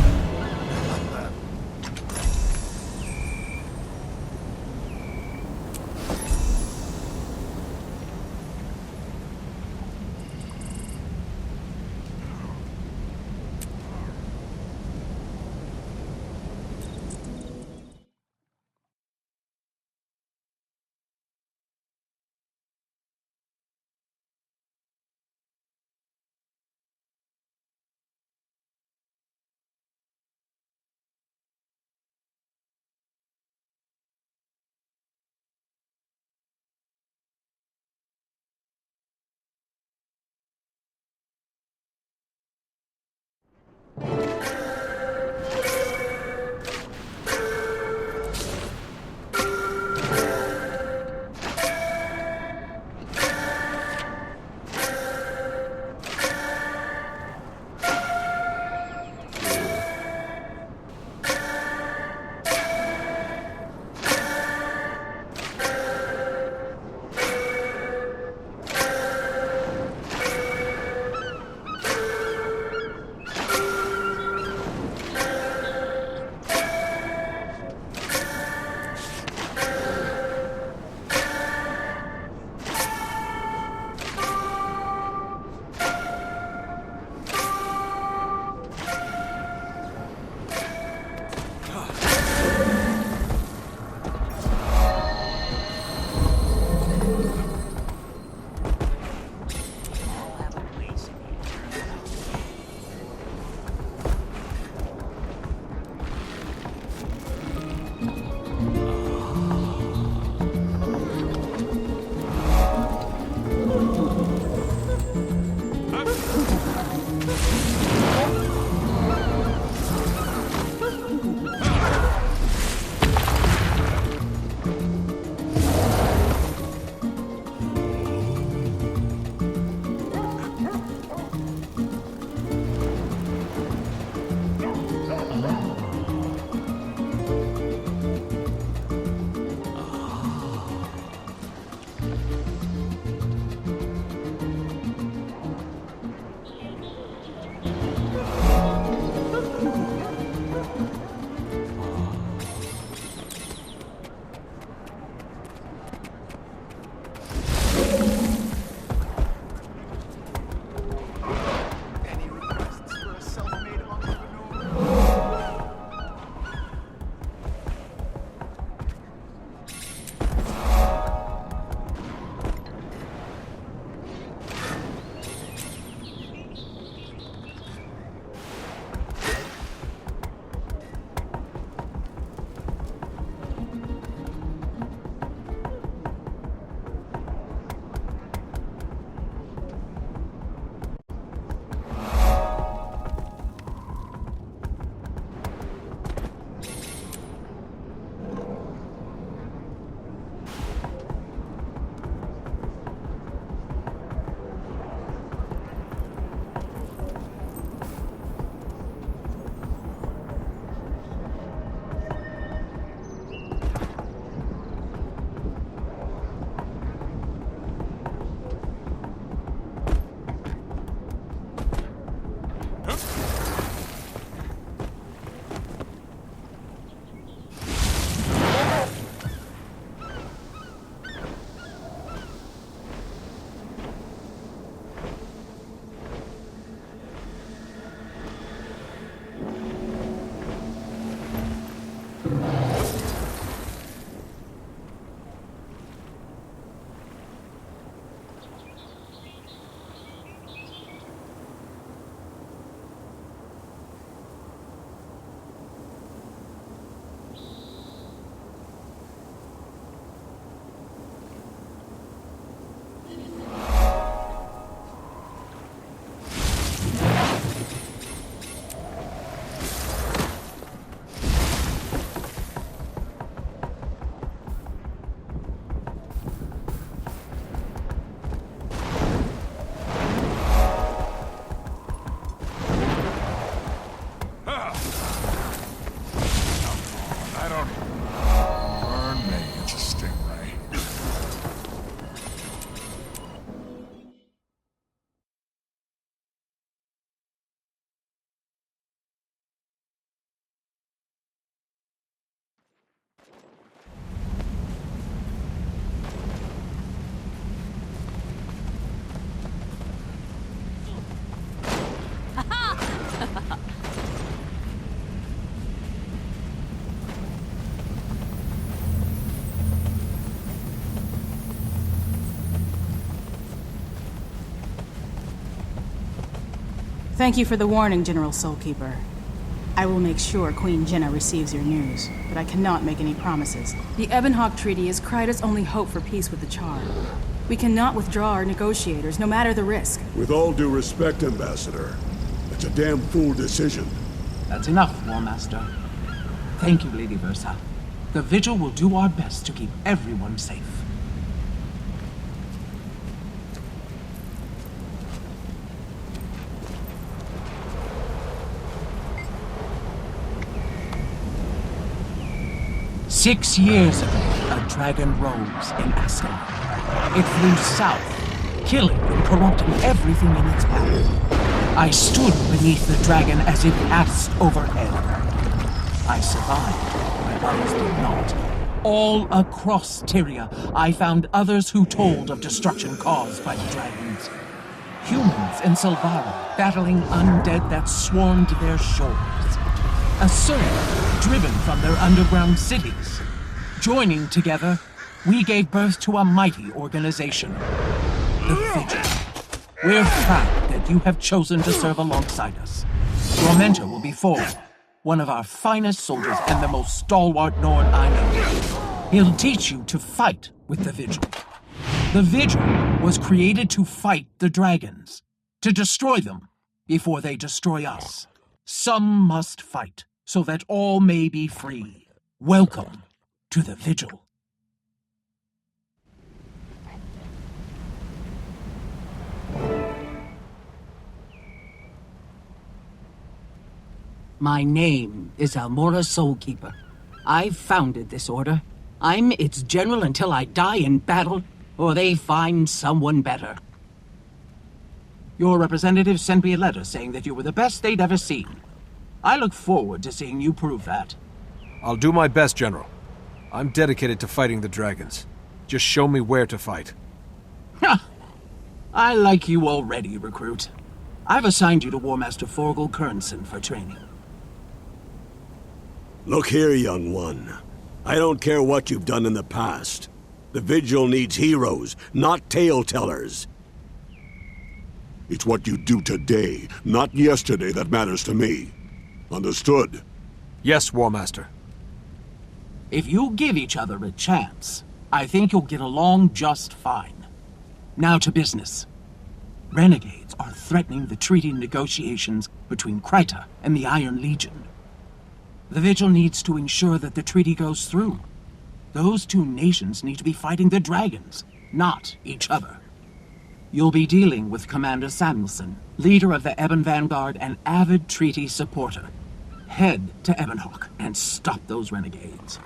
Thank you for the warning, General Soulkeeper. I will make sure Queen Jenna receives your news, but I cannot make any promises. The Ebonhawk Treaty is Kryta's only hope for peace with the Charm. We cannot withdraw our negotiators, no matter the risk. With all due respect, Ambassador, it's a damn fool decision. That's enough, War Master. Thank you, Lady Versa. The Vigil will do our best to keep everyone safe. "6 years ago, a dragon rose in Ascalon. It flew south, killing and corrupting everything in its path. I stood beneath the dragon as it passed overhead. I survived, but others did not. All across Tyria, I found others who told of destruction caused by the dragons. Humans in Silvara battling undead that swarmed their shores. Assyria driven from their underground cities. Joining together, we gave birth to a mighty organization, the Vigil. We're proud that you have chosen to serve alongside us. Your mentor will be Ford, one of our finest soldiers and the most stalwart Norn I know. He'll teach you to fight with the Vigil. The Vigil was created to fight the dragons, to destroy them before they destroy us. Some must fight, so that all may be free. Welcome to the Vigil. My name is Almora Soulkeeper. I've founded this order. I'm its general until I die in battle, or they find someone better. Your representative sent me a letter saying that you were the best they'd ever seen. I look forward to seeing you prove that. I'll do my best, General. I'm dedicated to fighting the dragons. Just show me where to fight. Ha! I like you already, recruit. I've assigned you to War Master Forgel Kernson for training. Look here, young one. I don't care what you've done in the past. The Vigil needs heroes, not tale-tellers. It's what you do today, not yesterday, that matters to me. Understood? Yes, War Master. If you give each other a chance, I think you'll get along just fine. Now to business. Renegades are threatening the treaty negotiations between Kryta and the Iron Legion. The Vigil needs to ensure that the treaty goes through. Those two nations need to be fighting the dragons, not each other. You'll be dealing with Commander Samuelson, leader of the Ebon Vanguard and avid treaty supporter. Head to Ebonhawk and stop those renegades.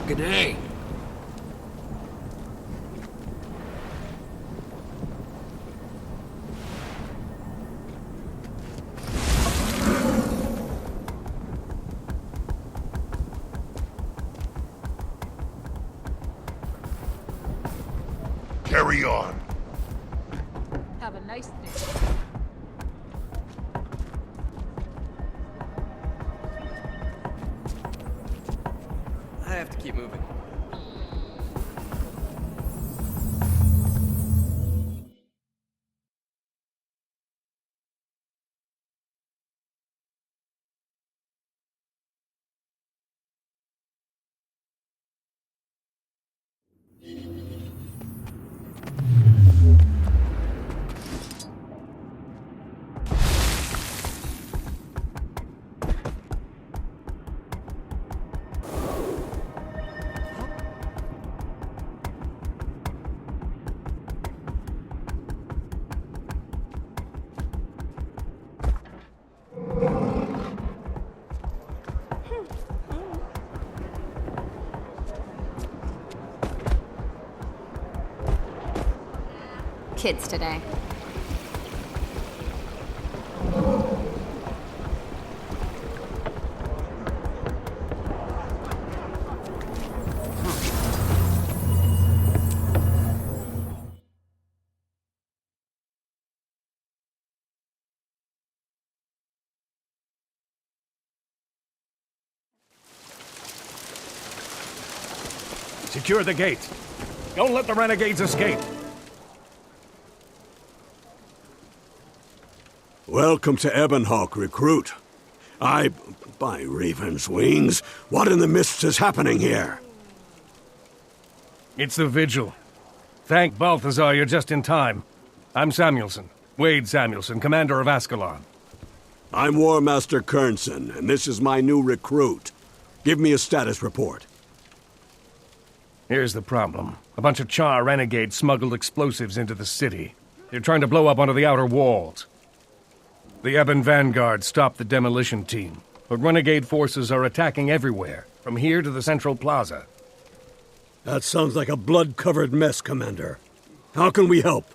Good day. Carry on. Have a nice day. I have to keep moving. Kids today. Secure the gate. Don't let the renegades escape. Welcome to Ebonhawk, recruit. By Raven's wings, what in the mists is happening here? It's the Vigil. Thank Balthazar you're just in time. I'm Samuelson, Wade Samuelson, commander of Ascalon. I'm War Master Kernson, and this is my new recruit. Give me a status report. Here's the problem. A bunch of Char renegades smuggled explosives into the city. They're trying to blow up one of the outer walls. The Ebon Vanguard stopped the demolition team, but renegade forces are attacking everywhere, from here to the Central Plaza. That sounds like a blood-covered mess, Commander. How can we help?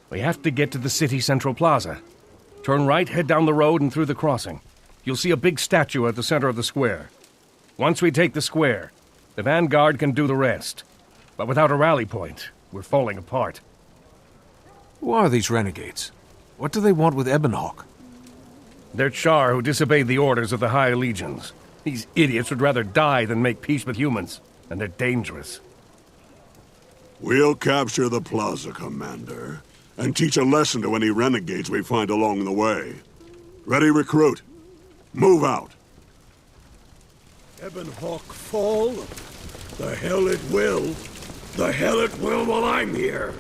We have to get to the city Central Plaza. Turn right, head down the road and through the crossing. You'll see a big statue at the center of the square. Once we take the square, the Vanguard can do the rest. But without a rally point, we're falling apart. Who are these renegades? What do they want with Ebonhawk? They're Char who disobeyed the orders of the High Legions. These idiots would rather die than make peace with humans, and they're dangerous. We'll capture the plaza, Commander, and teach a lesson to any renegades we find along the way. Ready, recruit? Move out. Ebonhawk fall? The hell it will. The hell it will while I'm here.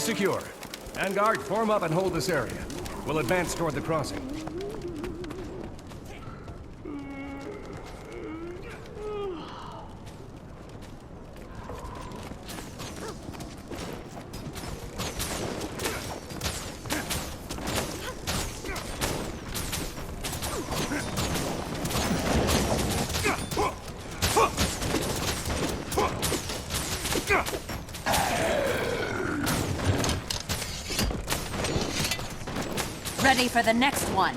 Secure. Vanguard, form up and hold this area. We'll advance toward the crossing. Ready for the next one.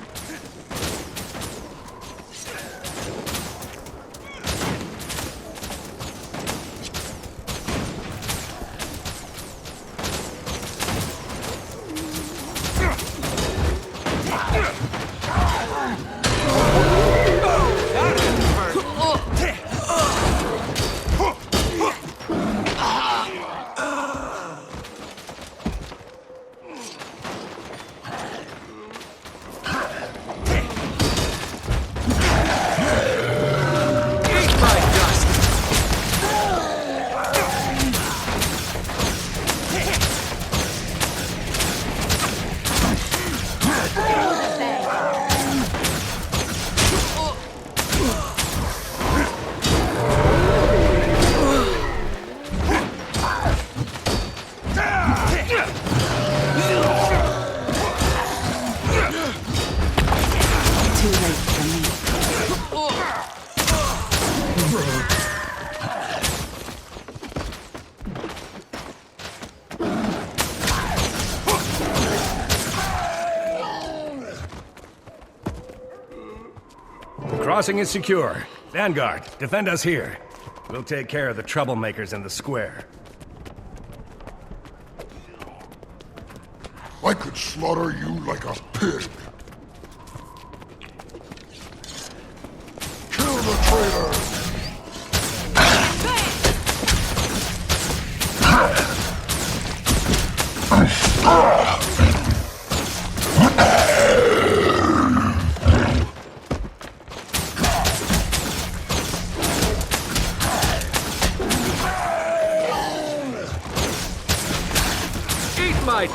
Crossing is secure. Vanguard, defend us here. We'll take care of the troublemakers in the square. I could slaughter you like a pig. Kill the traitors! Eat my...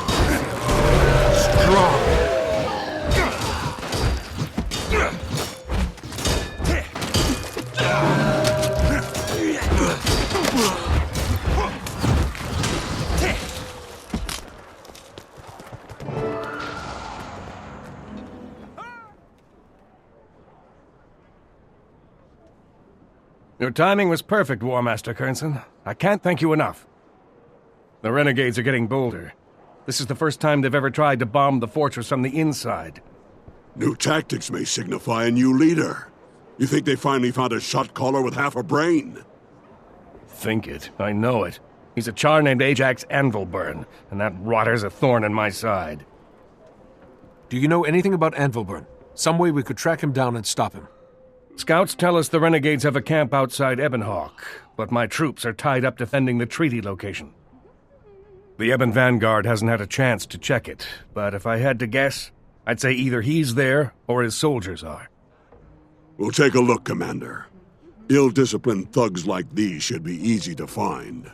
Strong. Your timing was perfect, War Master Kernson. I can't thank you enough. The renegades are getting bolder. This is the first time they've ever tried to bomb the fortress from the inside. New tactics may signify a new leader. You think they finally found a shot caller with half a brain? Think it. I know it. He's a char named Ajax Anvilburn, and that rotter's a thorn in my side. Do you know anything about Anvilburn? Some way we could track him down and stop him. Scouts tell us the renegades have a camp outside Ebonhawk, but my troops are tied up defending the treaty location. The Ebon Vanguard hasn't had a chance to check it, but if I had to guess, I'd say either he's there or his soldiers are. We'll take a look, Commander. Ill-disciplined thugs like these should be easy to find.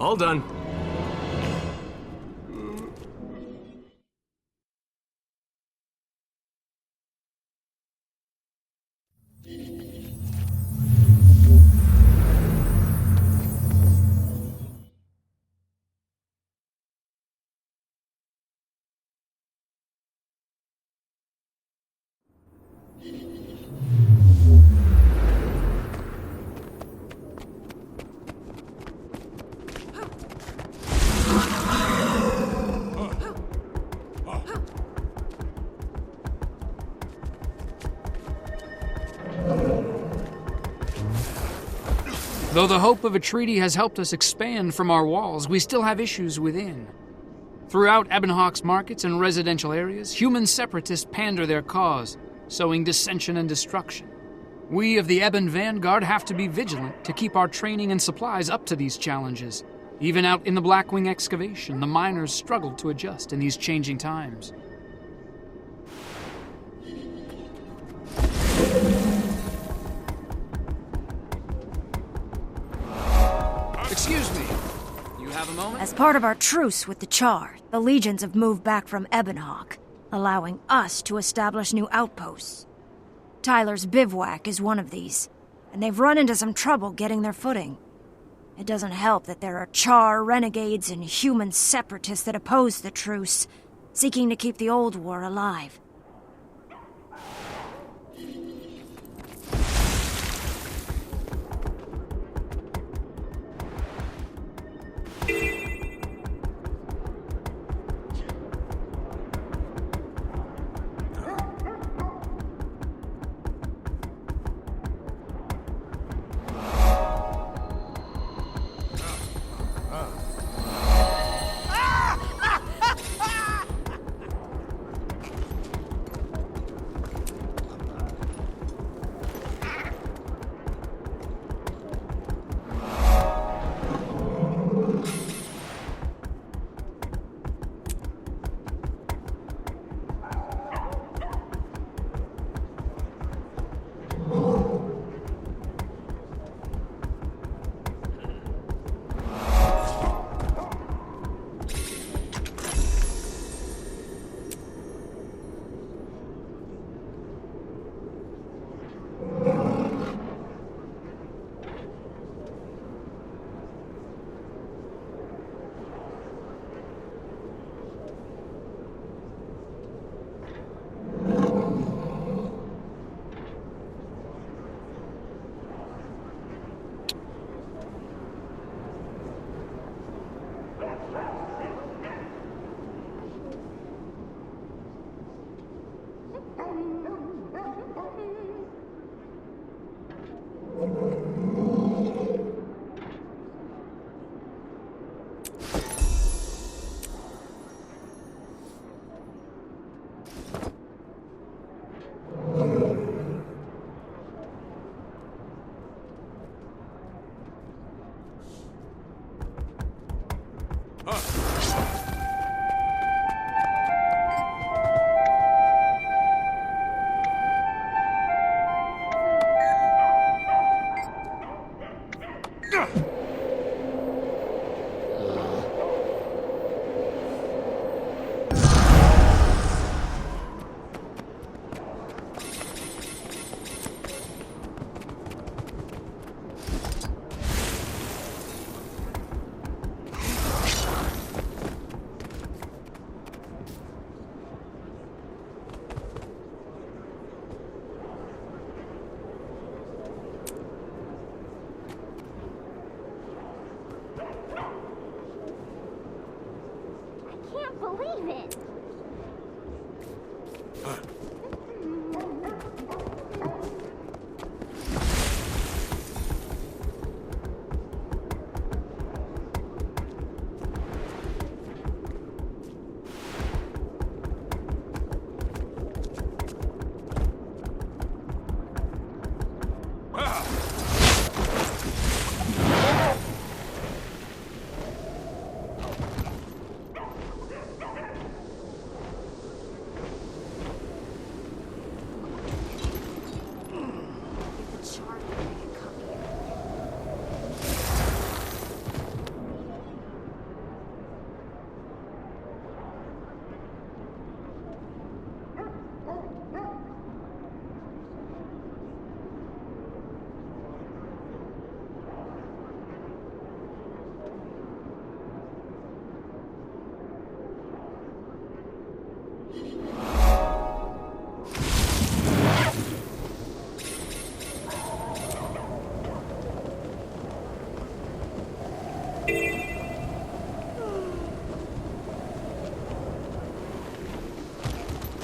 All done. Though the hope of a treaty has helped us expand from our walls, we still have issues within. Throughout Ebonhawk's markets and residential areas, human separatists pander their cause, sowing dissension and destruction. We of the Ebon Vanguard have to be vigilant to keep our training and supplies up to these challenges. Even out in the Blackwing excavation, the miners struggled to adjust in these changing times. Excuse me. You have a moment? As part of our truce with the Char, the legions have moved back from Ebonhawk, allowing us to establish new outposts. Tyler's bivouac is one of these, and they've run into some trouble getting their footing. It doesn't help that there are Char, renegades, and human separatists that oppose the truce, seeking to keep the old war alive. Believe it!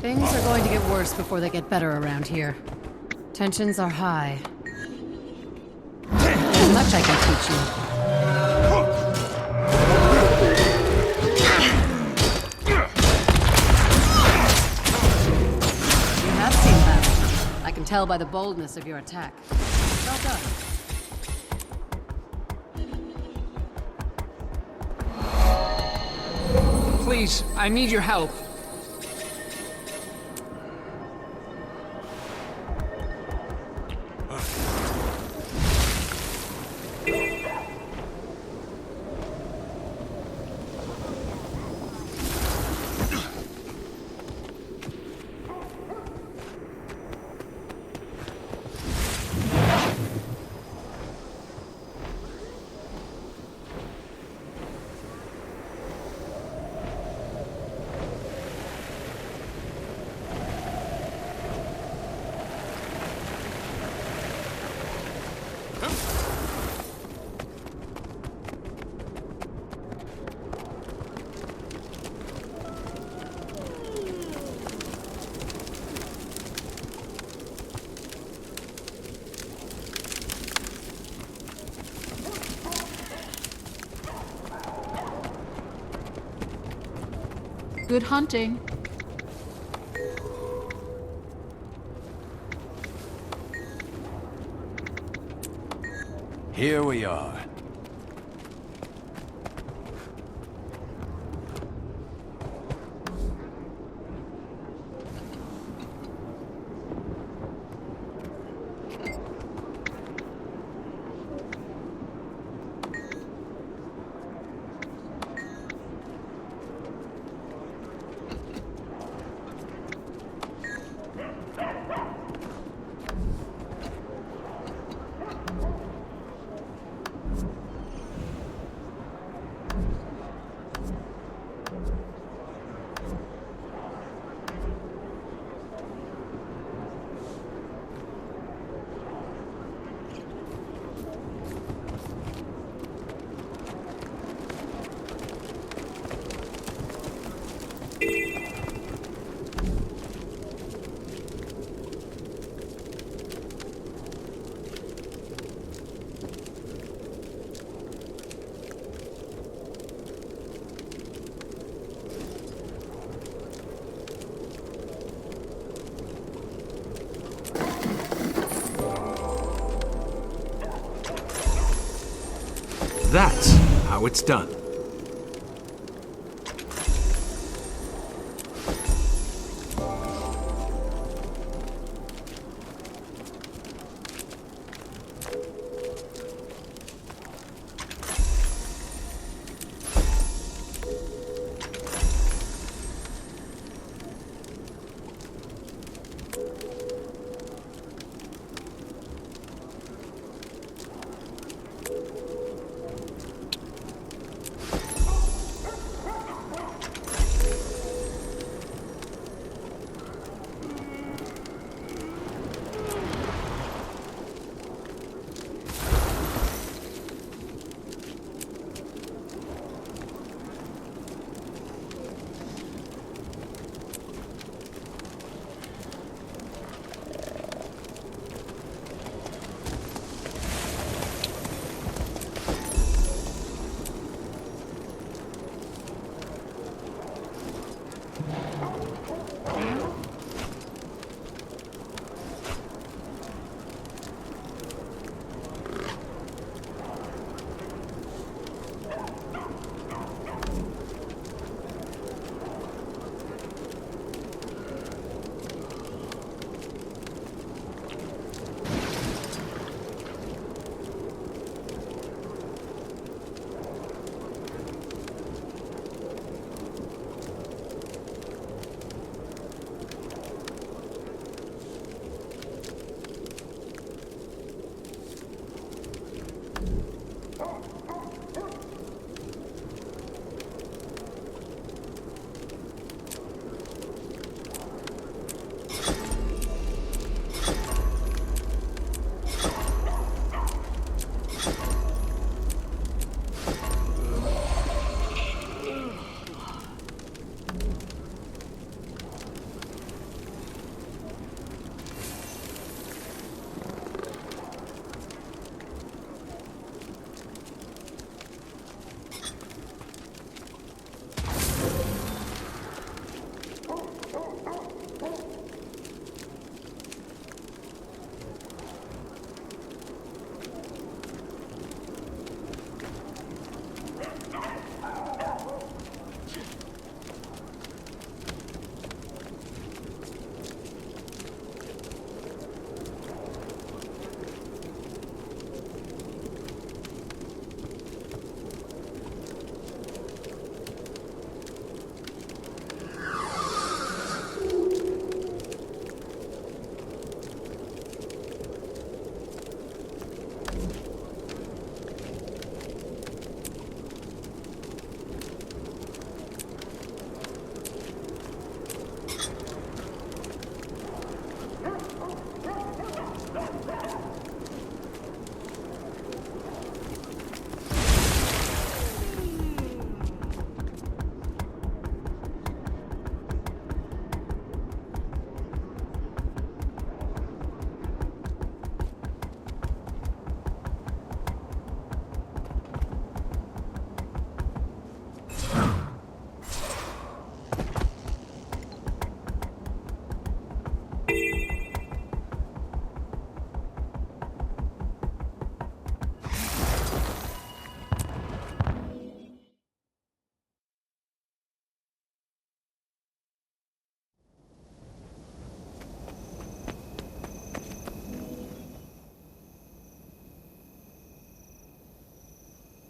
Things are going to get worse before they get better around here. Tensions are high. There's much I can teach you. You have seen battle. I can tell by the boldness of your attack. Well done. Please, I need your help. Good hunting. Here we are. That's how it's done.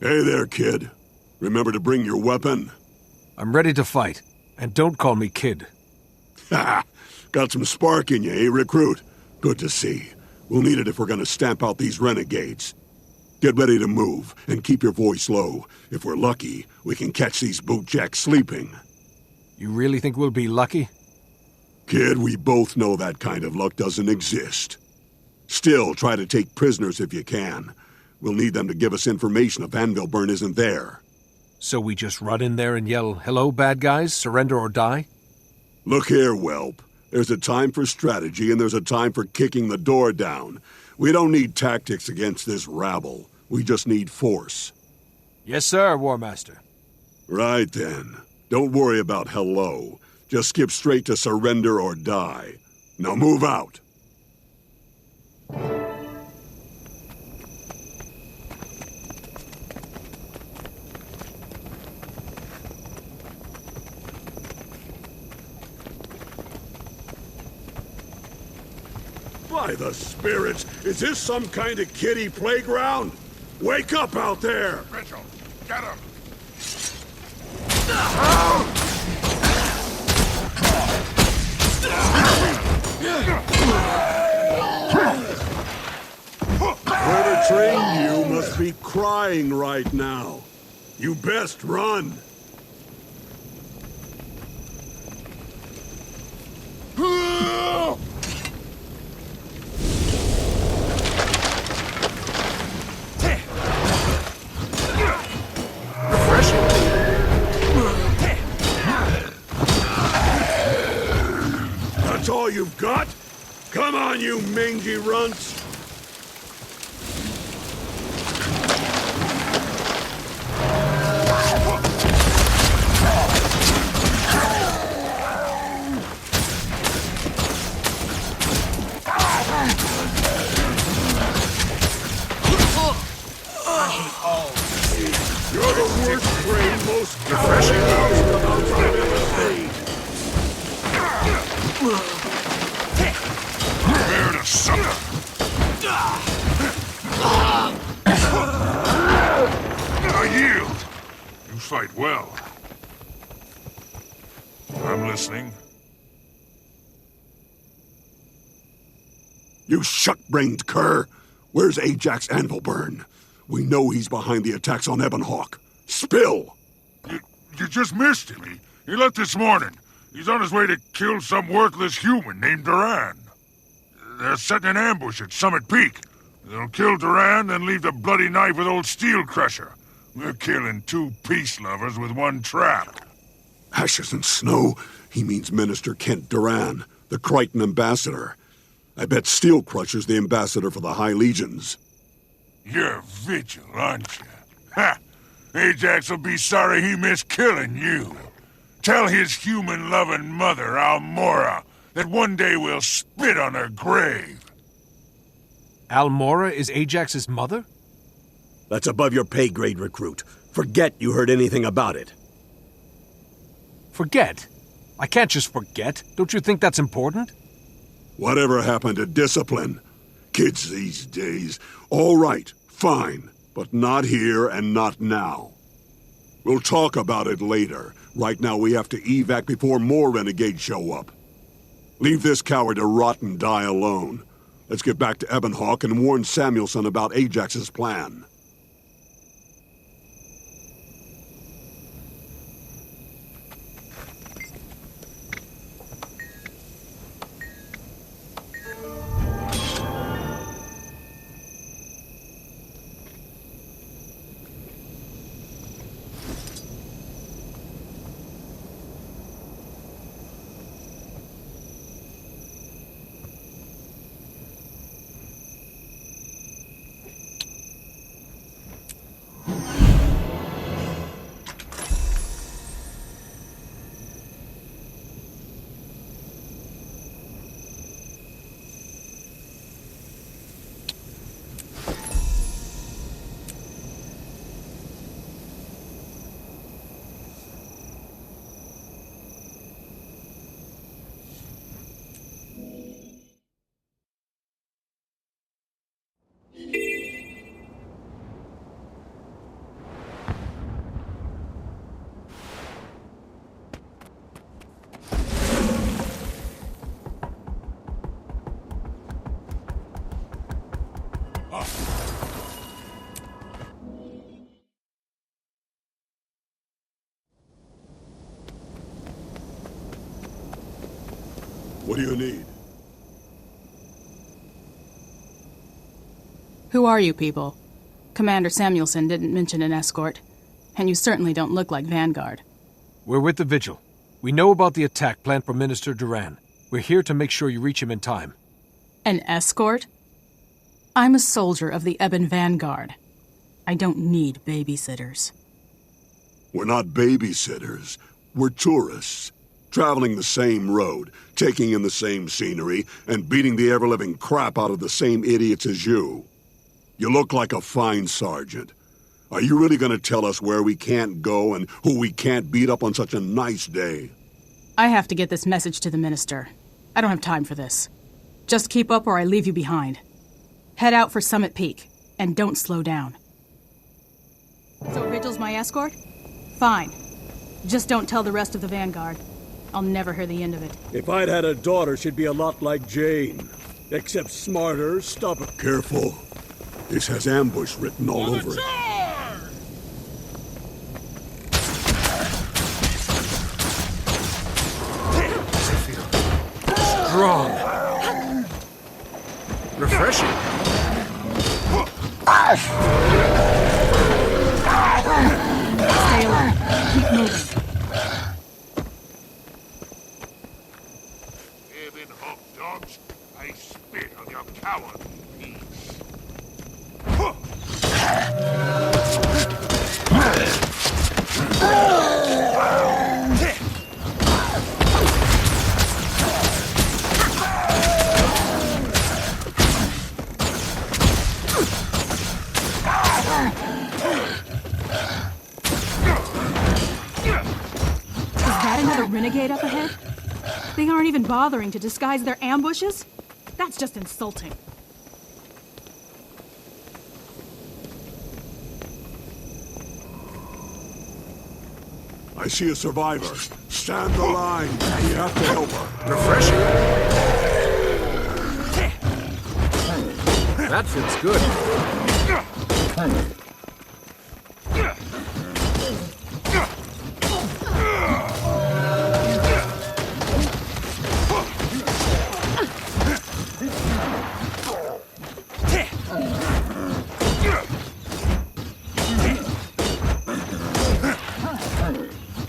Hey there, kid. Remember to bring your weapon? I'm ready to fight. And don't call me kid. Ha! Got some spark in you, eh, recruit? Good to see. We'll need it if we're gonna stamp out these renegades. Get ready to move, and keep your voice low. If we're lucky, we can catch these bootjacks sleeping. You really think we'll be lucky? Kid, we both know that kind of luck doesn't exist. Still, try to take prisoners if you can. We'll need them to give us information if Anvilburn isn't there. So we just run in there and yell, "Hello, bad guys, surrender or die"? Look here, whelp. There's a time for strategy and there's a time for kicking the door down. We don't need tactics against this rabble. We just need force. Yes, sir, War Master. Right then. Don't worry about hello. Just skip straight to surrender or die. Now move out. By the spirits, is this some kind of kiddie playground? Wake up out there! Mitchell, get him! Whoever trained you must be crying right now. You best run. That's all you've got? Come on, you mangy runts! You're the worst trained, most refreshing outs I've ever seen. Prepare to sucker! I yield. You fight well. I'm listening. You shuck-brained cur! Where's Ajax Anvilburn? We know he's behind the attacks on Ebonhawk. Spill! You just missed him. He left this morning. He's on his way to kill some worthless human named Duran. They're setting an ambush at Summit Peak. They'll kill Duran, then leave the bloody knife with old Steel Crusher. We're killing two peace lovers with one trap. Ashes and snow? He means Minister Kent Duran, the Crichton ambassador. I bet Steel Crusher's the ambassador for the High Legions. You're Vigil, aren't you? Ha! Ajax will be sorry he missed killing you. Tell his human-loving mother, Almora, that one day we'll spit on her grave. Almora is Ajax's mother? That's above your pay grade, recruit. Forget you heard anything about it. Forget? I can't just forget. Don't you think that's important? Whatever happened to discipline? Kids these days. All right, fine. But not here and not now. We'll talk about it later. Right now we have to evac before more renegades show up. Leave this coward to rot and die alone. Let's get back to Ebonhawk and warn Samuelson about Ajax's plan. What do you need? Who are you people? Commander Samuelson didn't mention an escort, and you certainly don't look like Vanguard. We're with the Vigil. We know about the attack planned for Minister Duran. We're here to make sure you reach him in time. An escort? I'm a soldier of the Ebon Vanguard. I don't need babysitters. We're not babysitters. We're tourists. Traveling the same road, taking in the same scenery, and beating the ever-living crap out of the same idiots as you. You look like a fine sergeant. Are you really going to tell us where we can't go and who we can't beat up on such a nice day? I have to get this message to the Minister. I don't have time for this. Just keep up or I leave you behind. Head out for Summit Peak, and don't slow down. So Vigil's my escort? Fine. Just don't tell the rest of the Vanguard. I'll never hear the end of it. If I'd had a daughter, she'd be a lot like Jane. Except smarter, stubborn. Careful. This has ambush written all over it. Strong. Refreshing. Stay alert. Keep moving. Dogs, I spit on your cowardly piece. Is that another renegade up ahead? They aren't even bothering to disguise their ambushes? That's just insulting. I see a survivor. Stand the line. We have to help her. Refreshing. That feels good.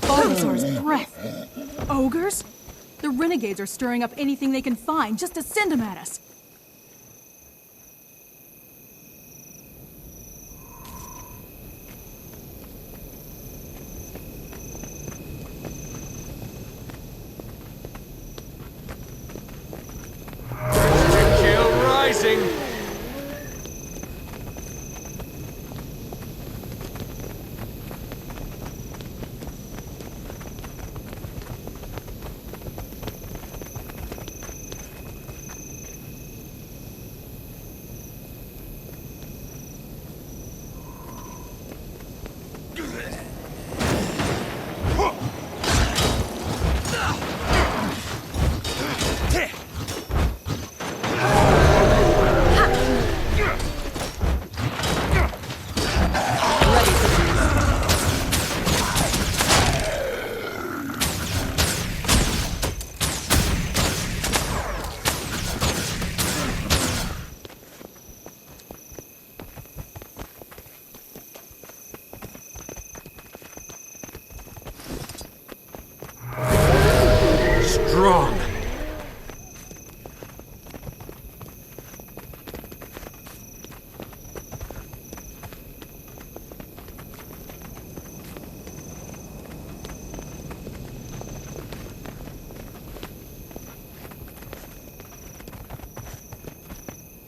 Bulbasaur's breath. Ogres? The renegades are stirring up anything they can find just to send them at us. Kill rising. Strong.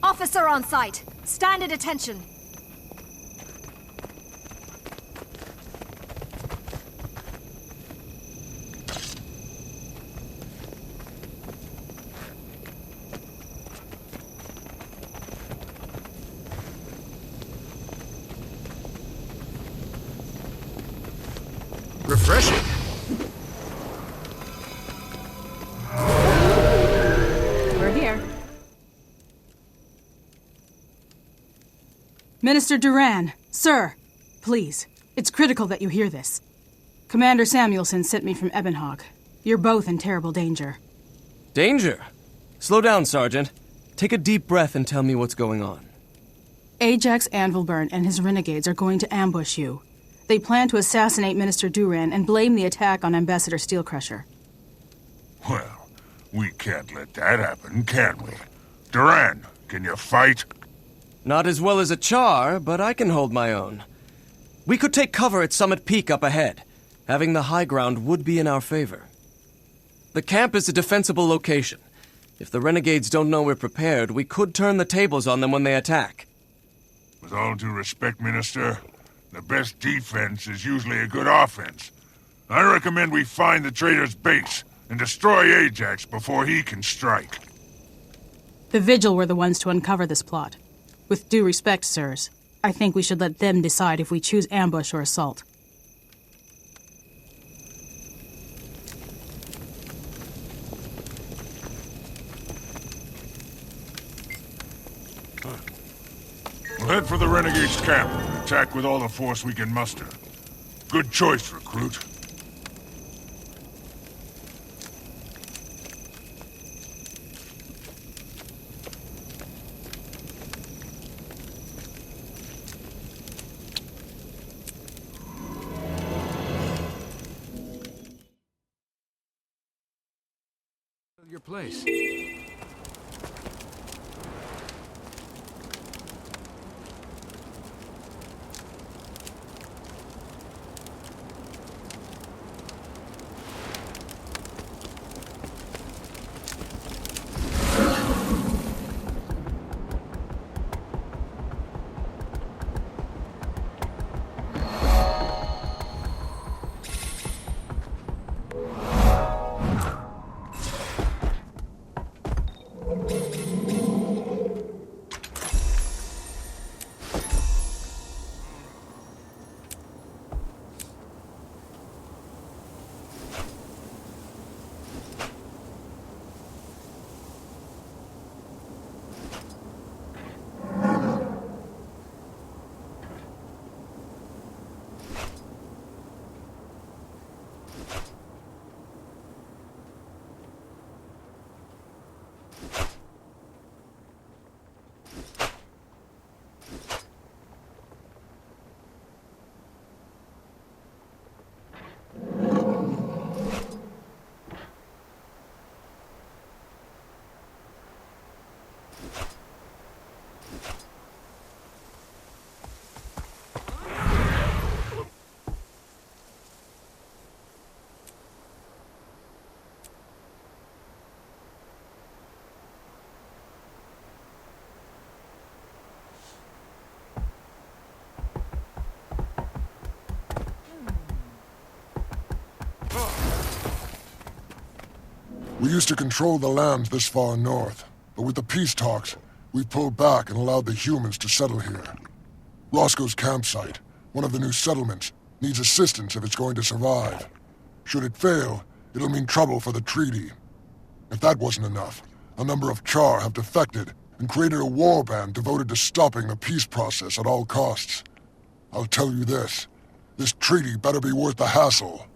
Officer on site. Stand at attention. Refreshing. We're here. Minister Duran, sir, please, it's critical that you hear this. Commander Samuelson sent me from Ebonhawk. You're both in terrible danger. Danger! Slow down, Sergeant. Take a deep breath and tell me what's going on. Ajax Anvilburn and his renegades are going to ambush you. They plan to assassinate Minister Duran and blame the attack on Ambassador Steelcrusher. Well, we can't let that happen, can we? Duran, can you fight? Not as well as a Char, but I can hold my own. We could take cover at Summit Peak up ahead. Having the high ground would be in our favor. The camp is a defensible location. If the renegades don't know we're prepared, we could turn the tables on them when they attack. With all due respect, Minister, the best defense is usually a good offense. I recommend we find the traitor's base and destroy Ajax before he can strike. The Vigil were the ones to uncover this plot. With due respect, sirs, I think we should let them decide if we choose ambush or assault. We'll head for the Renegade's camp and attack with all the force we can muster. Good choice, recruit. Your place. We used to control the lands this far north, but with the peace talks, we've pulled back and allowed the humans to settle here. Roscoe's campsite, one of the new settlements, needs assistance if it's going to survive. Should it fail, it'll mean trouble for the treaty. If that wasn't enough, a number of Char have defected and created a warband devoted to stopping the peace process at all costs. I'll tell you this treaty better be worth the hassle.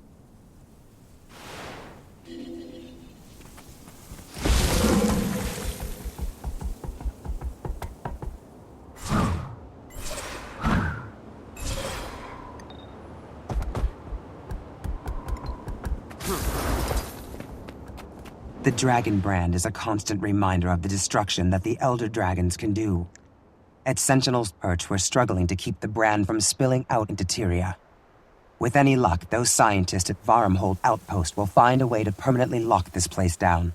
The dragon brand is a constant reminder of the destruction that the Elder Dragons can do. At Sentinel's Perch, we're struggling to keep the brand from spilling out into Tyria. With any luck, those scientists at Varumhold Outpost will find a way to permanently lock this place down.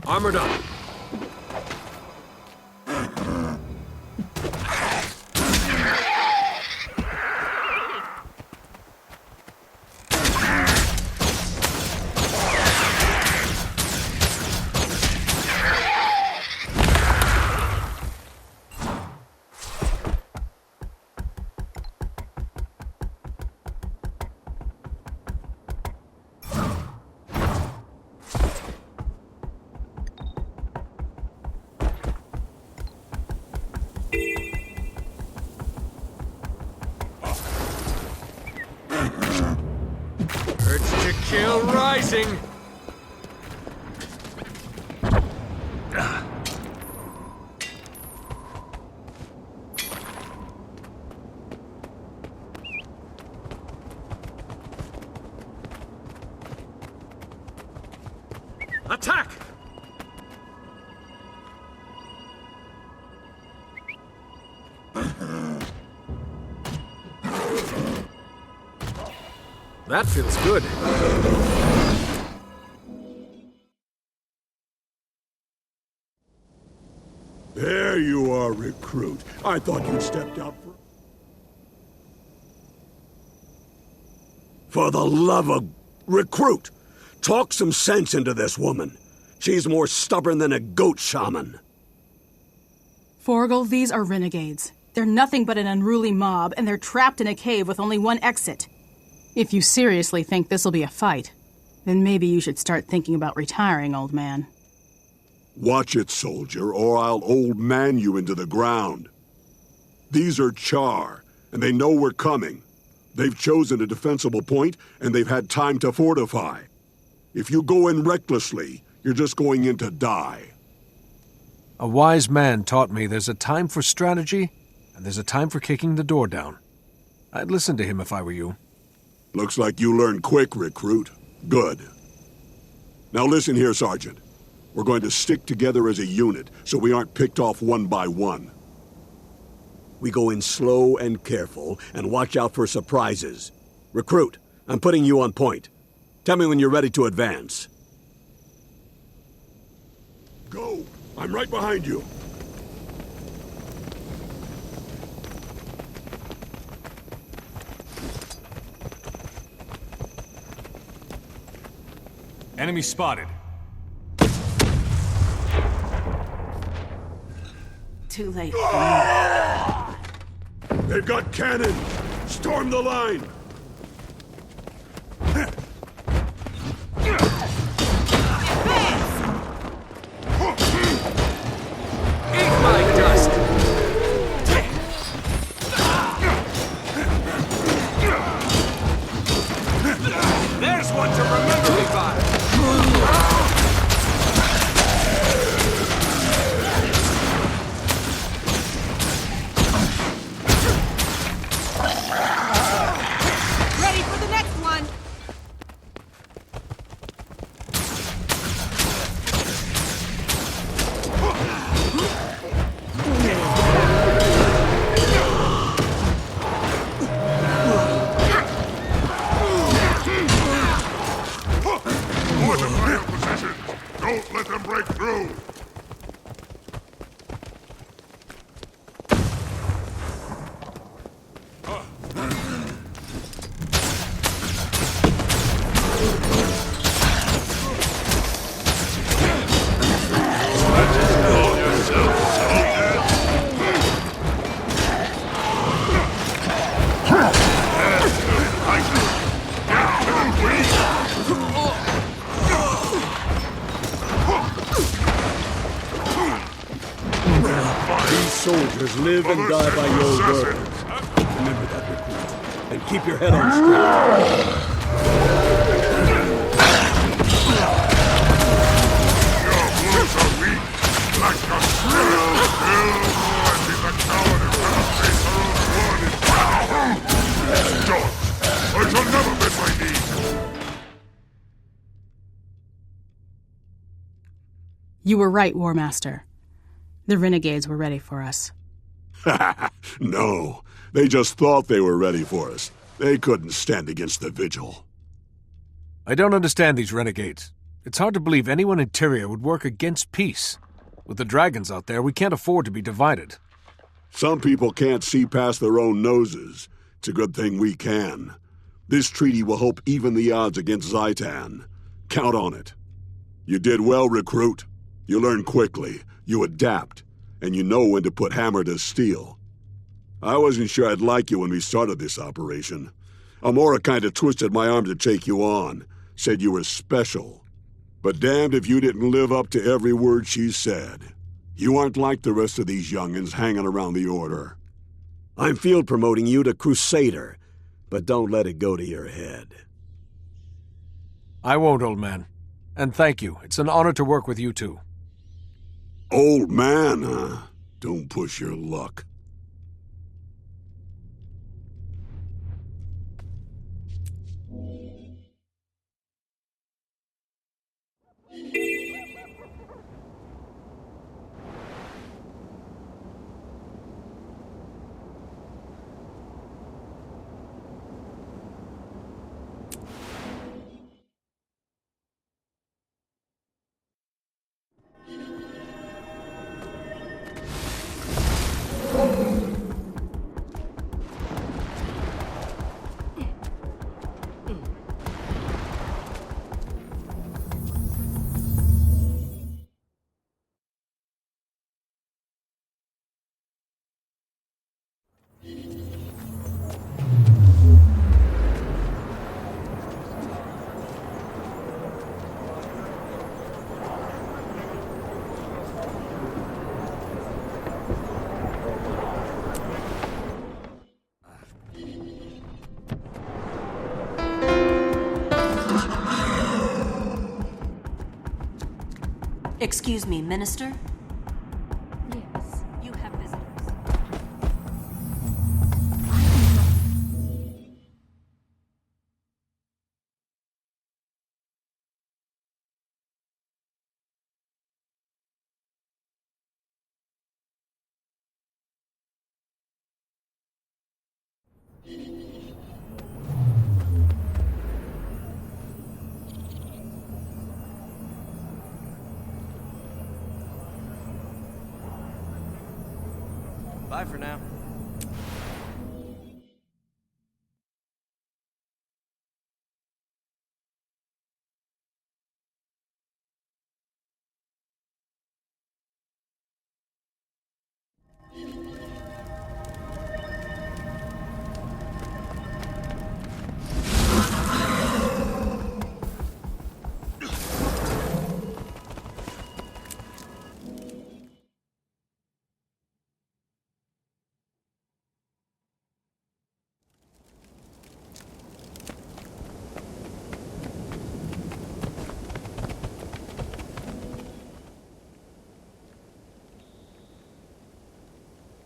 Armored up. Kill rising! Attack! That feels good. There you are, recruit. I thought you'd stepped out for... For the love of... Recruit! Talk some sense into this woman. She's more stubborn than a goat shaman. Forgel, these are renegades. They're nothing but an unruly mob, and they're trapped in a cave with only one exit. If you seriously think this'll be a fight, then maybe you should start thinking about retiring, old man. Watch it, soldier, or I'll old man you into the ground. These are Char, and they know we're coming. They've chosen a defensible point, and they've had time to fortify. If you go in recklessly, you're just going in to die. A wise man taught me there's a time for strategy, and there's a time for kicking the door down. I'd listen to him if I were you. Looks like you learned quick, recruit. Good. Now listen here, Sergeant. We're going to stick together as a unit, so we aren't picked off one by one. We go in slow and careful, and watch out for surprises. Recruit, I'm putting you on point. Tell me when you're ready to advance. Go! I'm right behind you. Enemy spotted. Too late. They've got cannon! Storm the line! Eat my dust! There's one to remember me by! Ready for the next one! Fortify your positions! Don't let them break through! These soldiers live and die by your words. Remember that, recruit. And keep your head on straight. Your blows are weak, like a spirit. Ill is a coward who cannot face her own blood in battle. Don't! I shall never bend my knee! You were right, War Master. The renegades were ready for us. No, they just thought they were ready for us. They couldn't stand against the Vigil. I don't understand these renegades. It's hard to believe anyone in Tyria would work against peace. With the dragons out there, we can't afford to be divided. Some people can't see past their own noses. It's a good thing we can. This treaty will help even the odds against Zaitan. Count on it. You did well, recruit. You learn quickly, you adapt, and you know when to put hammer to steel. I wasn't sure I'd like you when we started this operation. Amora kinda twisted my arm to take you on, said you were special. But damned if you didn't live up to every word she said. You aren't like the rest of these young'uns hanging around the Order. I'm field promoting you to Crusader, but don't let it go to your head. I won't, old man. And thank you. It's an honor to work with you two. Old man, huh? Don't push your luck. Excuse me, Minister? Yes. You have visitors. Bye for now.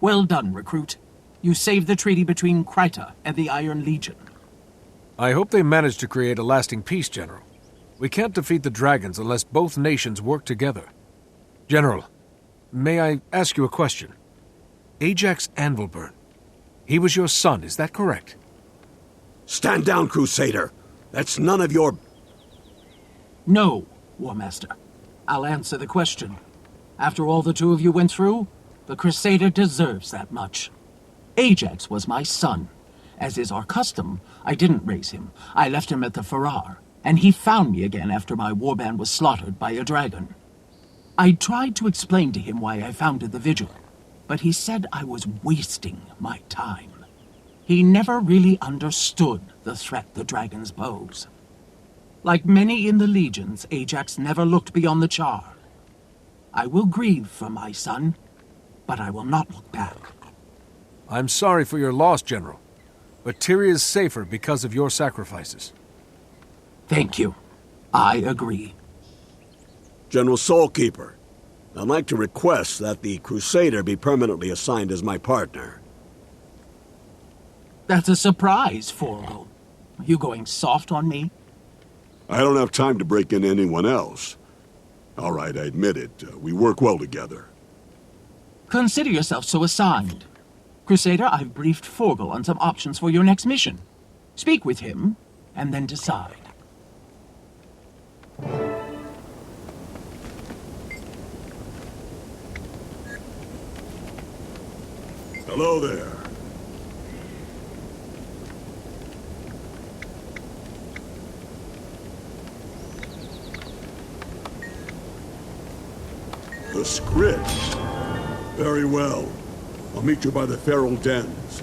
Well done, recruit. You saved the treaty between Kryta and the Iron Legion. I hope they manage to create a lasting peace, General. We can't defeat the dragons unless both nations work together. General, may I ask you a question? Ajax Anvilburn. He was your son, is that correct? Stand down, Crusader. That's none of your... No, War Master. I'll answer the question. After all the two of you went through, the Crusader deserves that much. Ajax was my son. As is our custom, I didn't raise him. I left him at the Farrar, and he found me again after my warband was slaughtered by a dragon. I tried to explain to him why I founded the Vigil, but he said I was wasting my time. He never really understood the threat the dragons pose. Like many in the legions, Ajax never looked beyond the Char. I will grieve for my son, but I will not look back. I'm sorry for your loss, General, but Tyria is safer because of your sacrifices. Thank you. I agree. General Soulkeeper, I'd like to request that the Crusader be permanently assigned as my partner. That's a surprise, Forgo. Are you going soft on me? I don't have time to break in anyone else. All right, I admit it. We work well together. Consider yourself so assigned. Crusader, I've briefed Forgo on some options for your next mission. Speak with him, and then decide. Hello there. The script. Very well. I'll meet you by the feral dens.